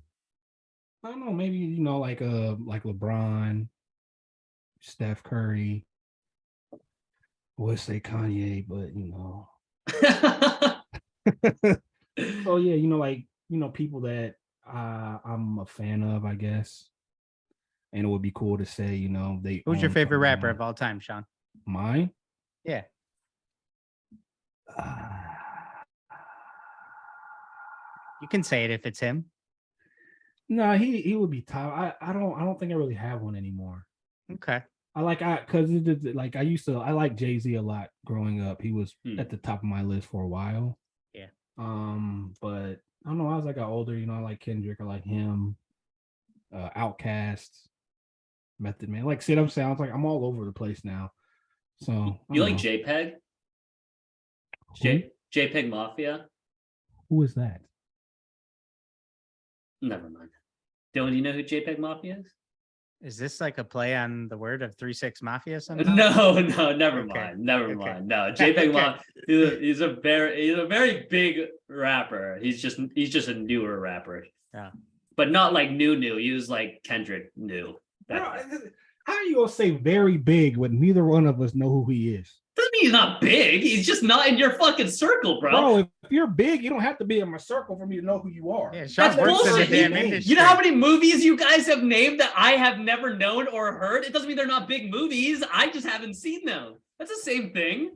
I don't know, maybe, like LeBron, Steph Curry. I would say Kanye, but So yeah, people that I'm a fan of, I guess. And it would be cool to say, they. Who's your favorite rapper of all time, Sean? Mine? Yeah. You can say it if it's him. No, he would be top. I don't think I really have one anymore. Okay. I like Jay-Z a lot growing up. He was at the top of my list for a while. Yeah. But I don't know. As I got older, I like Kendrick. I like him. Outkast, Method Man. Like, see what I'm saying? I was like, I'm all over the place now. So You like know. JPEG? JPEG Mafia? Who is that? Never mind. Dylan, do you know who JPEG Mafia is? Is this like a play on the word of 3-6 Mafia somehow? No, never Okay. mind. Never Okay. mind. No, JPEG Okay. Mafia. He's a very big rapper. He's just a newer rapper. Yeah. But not like new. He was like Kendrick new. Bro, how are you gonna say very big when neither one of us know who he is? Doesn't mean he's not big. He's just not in your fucking circle, bro. Bro, if you're big, you don't have to be in my circle for me to know who you are. Yeah, that's bullshit. Industry. You know how many movies you guys have named that I have never known or heard? It doesn't mean they're not big movies. I just haven't seen them. That's the same thing.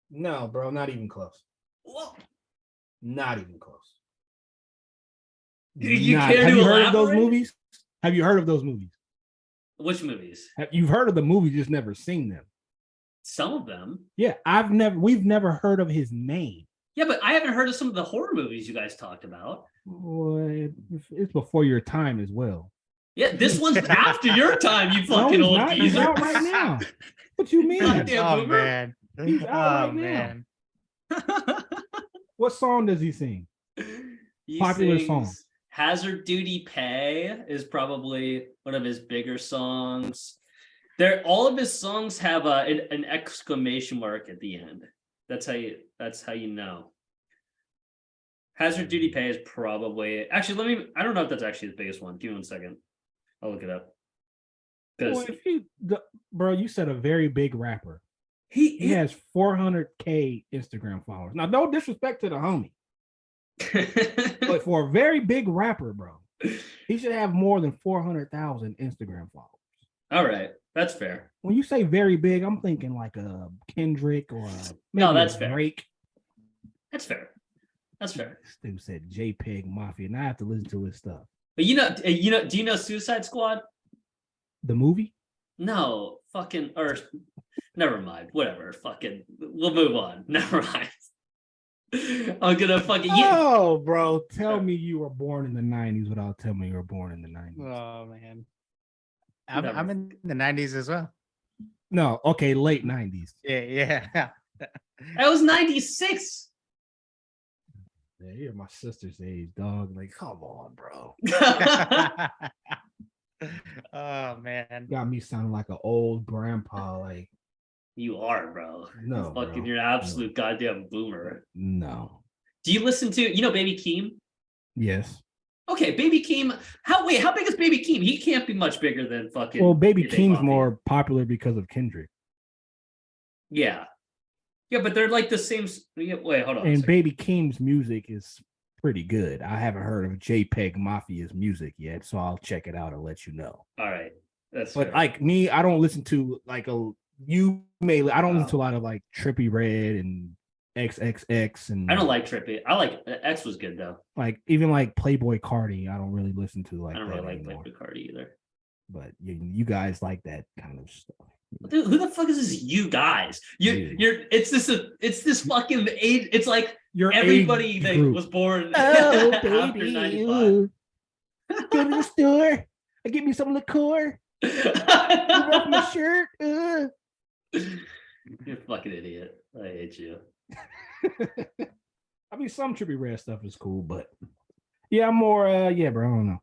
No, bro, not even close. Well, not even close. You Have care to you heard of those elaborate? movies? Have you heard of those movies? Which movies? You've heard of the movies, just never seen them. Some of them. Yeah, we've never heard of his name. Yeah, but I haven't heard of some of the horror movies you guys talked about. Well, it's before your time as well. Yeah, this one's after your time, you fucking No, old he's geezer. out right now. What you mean? Goddamn Oh boomer. man. He's out Oh right man. What song does he sing? He Popular sings song. Hazard Duty Pay is probably one of his bigger songs. All of his songs have an exclamation mark at the end. That's how you know. Hazard Duty Pay is probably actually. I don't know if that's actually his biggest one. Give me 1 second. I'll look it up. Well, bro, you said a very big rapper. He Yeah. has 400K Instagram followers. Now, no disrespect to the homie, but for a very big rapper, bro, he should have more than 400,000 Instagram followers. All right, that's fair. When you say very big, I'm thinking like a Kendrick or No, that's fair. Drake. That's fair. That's fair. Stu said JPEG Mafia, and I have to listen to his stuff. But do you know Suicide Squad? The movie? No, fucking, or never mind. Whatever. Fucking, we'll move on. Never mind. I'm gonna fucking. Oh, bro, tell me you were born in the 90s without telling me you were born in the 90s. Oh man. I'm in the 90s as well. No, okay, late 90s. Yeah. That was 96. Yeah, you're my sister's age, dog. Like, come on, bro. Oh man. Got me sounding like an old grandpa. Like, You are, bro. no, Fucking, bro. you're an absolute goddamn boomer. No. Do you listen to, Baby Keem? Yes. Okay, Baby Keem. How big is Baby Keem? He can't be much bigger than fucking. Well, Baby Big Keem's Mafia. more popular because of Kendrick. Yeah. Yeah, but they're like the same. Wait, hold on. And Baby Keem's music is pretty good. I haven't heard of JPEG Mafia's music yet, so I'll check it out and let you know. All right. That's But fair. like me, I don't listen to I don't listen to a lot of like Trippie Red and XXX and I don't like Trippy. I like X was good though. like even like Playboy Cardi. I don't really listen to like I don't that really like anymore. Playboy Cardi either. But you guys like that kind of stuff. Dude, who the fuck is this? You guys? Dude. It's this fucking age. It's like Your everybody age that group. was born Oh, after baby, 95. go to the store. Get me some liqueur. You rough my shirt. You're a fucking idiot. I hate you. I mean, some Trippie Red stuff is cool, but yeah, I'm more. Yeah, bro. I don't know.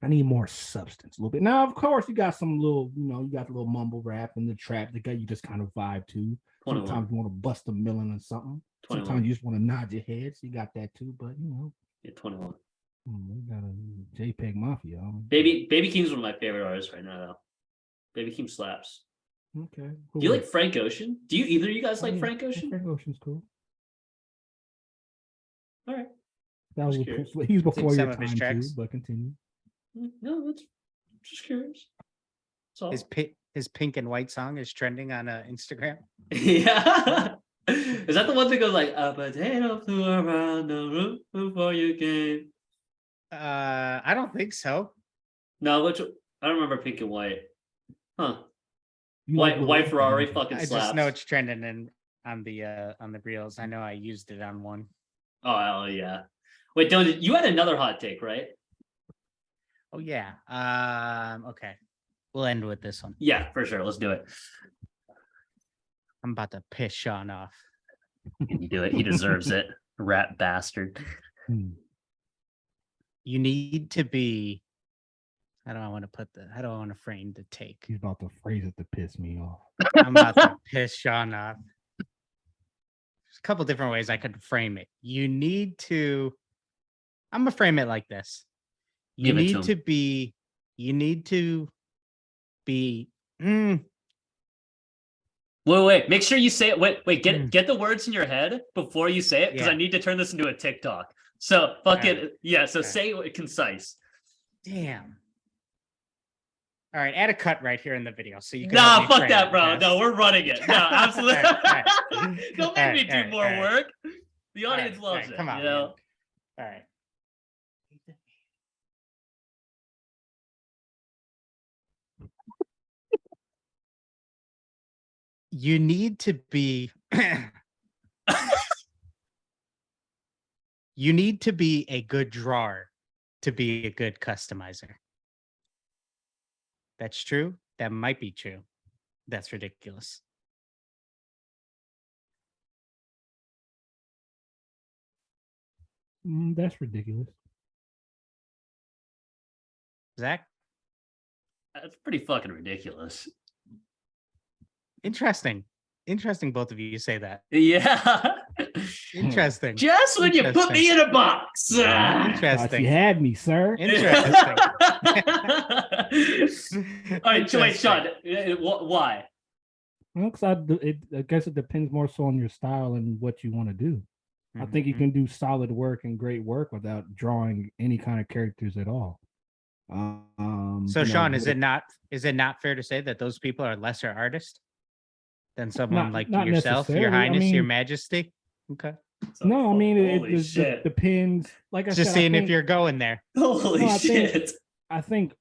I need more substance a little bit. Now, of course, you got some little, you got the little mumble rap and the trap that you just kind of vibe to. 21. Sometimes you want to bust a million or something. 21. Sometimes you just want to nod your head. So you got that too, but Yeah, 21. we got a JPEG Mafia. Baby Keem's one of my favorite artists right now, though. Baby Keem slaps. Okay. Do you like Frank Ocean? Do you either of you guys like yeah, Frank Ocean? Frank Ocean's cool. All right. That was Just curious. he's before some your of his time tracks. too, but continue. No, that's just curious. That's all. Oh. His pink and white song is trending on Instagram. Yeah. Is that the one that goes like a potato flew around the roof before you came? I don't think so. No, I don't remember pink and white. Huh. You like White the- Ferrari fucking I slaps. just know it's trending on the reels. I know I used it on one. Oh hell yeah. Wait, don't you had another hot take, right? Oh yeah. Okay. We'll end with this one. Yeah, for sure. Let's do it. I'm about to piss Sean off. You do it. He deserves it. Rat bastard. You need to be. How do I want to frame the take? He's about to phrase it to piss me off. I'm about to piss Sean off. There's a couple different ways I could frame it. You need to. I'm gonna frame it like this. You need to be. You need to be. Wait. Make sure you say it. Wait. Get the words in your head before you say it, because I need to turn this into a TikTok. So say it concise. Damn. All right, add a cut right here in the video so you can. Nah, fuck that, bro. Yes. No, we're running it. No, absolutely. Don't make me do more work. The audience loves it. Come on, you know? All right. You need to be. You need to be a good drawer to be a good customizer. That's true. That might be true. That's ridiculous. That's ridiculous. Zach? That's pretty fucking ridiculous. Interesting. Interesting both of you say that. Yeah. Interesting. Just when you put me in a box. Interesting. You had me, sir. Interesting. All right, so wait, Sean, why? Well, because I guess it depends more so on your style and what you want to do. I think you can do solid work and great work without drawing any kind of characters at all. So, Sean, is it not fair to say that those people are lesser artists than someone like yourself, Your Highness, Your Majesty? Okay. No, I mean it depends. Like I said, just seeing if you're going there. Holy shit! I think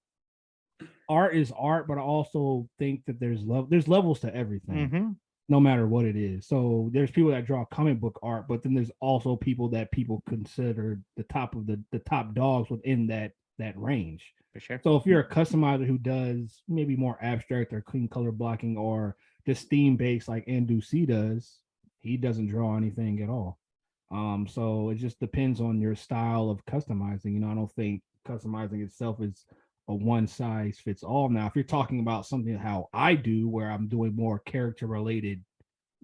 art is art, but I also think that there's levels to everything, no matter what it is. So there's people that draw comic book art, but then there's also people that people consider the top of the top dogs within that range. For sure. So if you're a customizer who does maybe more abstract or clean color blocking or just theme based like Andusi does, he doesn't draw anything at all. So it just depends on your style of customizing. You know, I don't think customizing itself is a one size fits all. Now, if you're talking about something how I do, where I'm doing more character related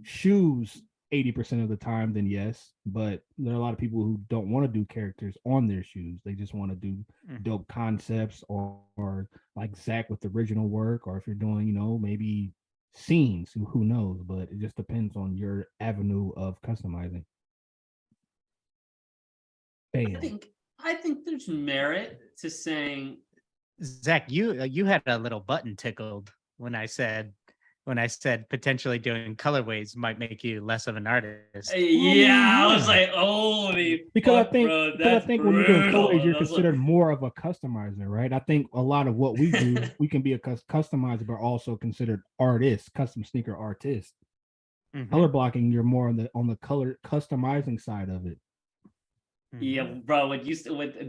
shoes 80% of the time, then yes. But there are a lot of people who don't want to do characters on their shoes. They just want to do dope concepts or like Zach with the original work, or if you're doing, you know, maybe scenes, who knows, but it just depends on your avenue of customizing. Bam. I think there's merit to saying, Zach, you had a little button tickled when I said potentially doing colorways might make you less of an artist. Yeah, I was like, holy because fuck, I think when you're doing colorways, you're considered more of a customizer, right? I think a lot of what we do, we can be a customizer, but also considered artists, custom sneaker artists. Color blocking, you're more on the color customizing side of it. Yeah, bro. With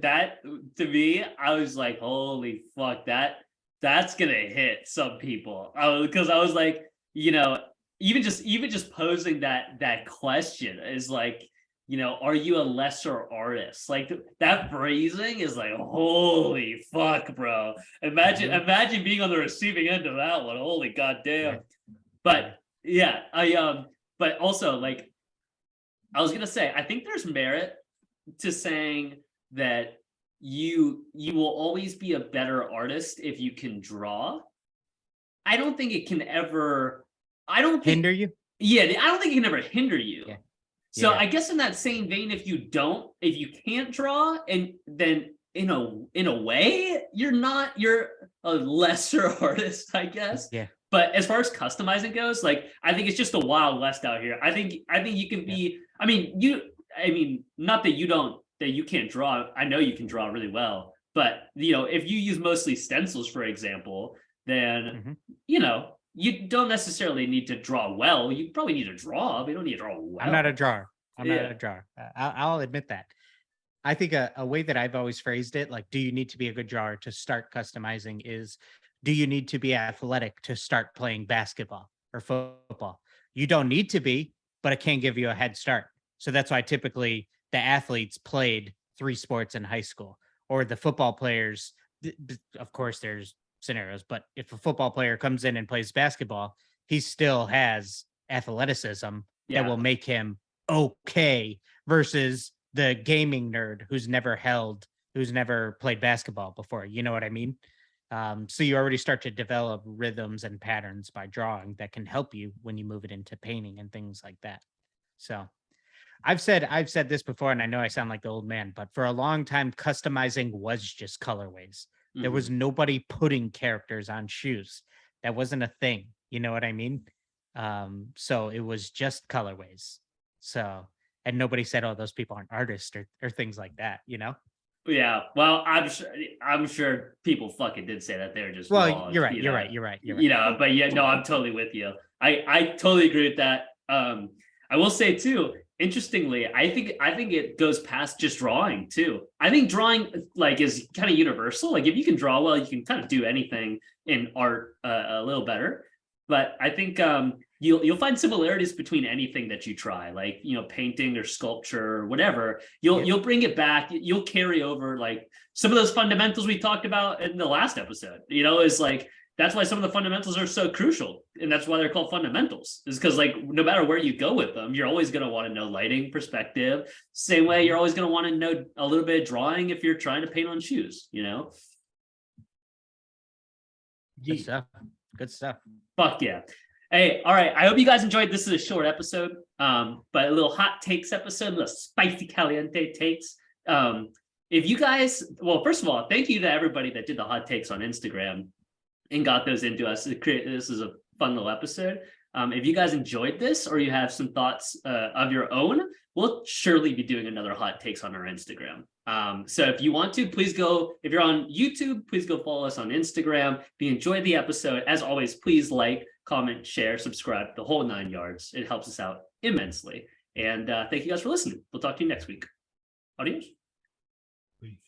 that, to me, I was like, holy fuck, that's gonna hit some people. Because I was like, you know, even just posing that question is like, you know, are you a lesser artist? Like that phrasing is like, holy fuck, bro. Imagine being on the receiving end of that one. Holy goddamn. But yeah, but also like, I was gonna say, I think there's merit to saying that you will always be a better artist if you can draw. I don't think it can ever hinder you. Yeah, I don't think it can ever hinder you. Yeah. So I guess in that same vein, if you can't draw, and then in a way you're a lesser artist, I guess. Yeah. But as far as customizing goes, like I think it's just a wild west out here. I think you can be. I mean, not that you can't draw. I know you can draw really well, but you know, if you use mostly stencils, for example, then you know, you don't necessarily need to draw well. You probably need to draw, but you don't need to draw well. I'm not a drawer. I'll admit that. I think a way that I've always phrased it, like, do you need to be a good drawer to start customizing is, do you need to be athletic to start playing basketball or football? You don't need to be, but it can give you a head start. So that's why typically the athletes played 3 sports in high school, or the football players. Of course, there's scenarios, but if a football player comes in and plays basketball, he still has athleticism that Yeah. will make him okay versus the gaming nerd who's never played basketball before. You know what I mean? So you already start to develop rhythms and patterns by drawing that can help you when you move it into painting and things like that. So I've said this before, and I know I sound like the old man, but for a long time, customizing was just colorways. There was nobody putting characters on shoes. That wasn't a thing. You know what I mean? So it was just colorways. So, and nobody said, "Oh, those people aren't artists," or things like that. You know? Yeah, well, I'm sure people fucking did say that. They were just Well, wrong, you're right. you You're know? right. You're right. You're You right. know, but yeah, no, I'm totally with you. I totally agree with that. I will say too, interestingly, I think it goes past just drawing too. I think drawing like is kind of universal. Like if you can draw well, you can kind of do anything in art a little better. But I think you'll find similarities between anything that you try, like painting or sculpture or whatever. You'll bring it back. You'll carry over like some of those fundamentals we talked about in the last episode. Is like that's why some of the fundamentals are so crucial, and that's why they're called fundamentals. Is because like no matter where you go with them, you're always going to want to know lighting, perspective. Same way, you're always going to want to know a little bit of drawing if you're trying to paint on shoes. Good stuff. Good stuff. Fuck yeah. Hey, all right. I hope you guys enjoyed. This is a short episode, but a little hot takes episode, a little spicy caliente takes. If you guys, well, first of all, thank you to everybody that did the hot takes on Instagram and got those into us. This is a fun little episode. If you guys enjoyed this or you have some thoughts of your own, we'll surely be doing another hot takes on our Instagram. So if you want to, please go, if you're on YouTube, please go follow us on Instagram. If you enjoyed the episode, as always, please like, comment, share, subscribe, the whole 9 yards. It helps us out immensely. And thank you guys for listening. We'll talk to you next week. Adios.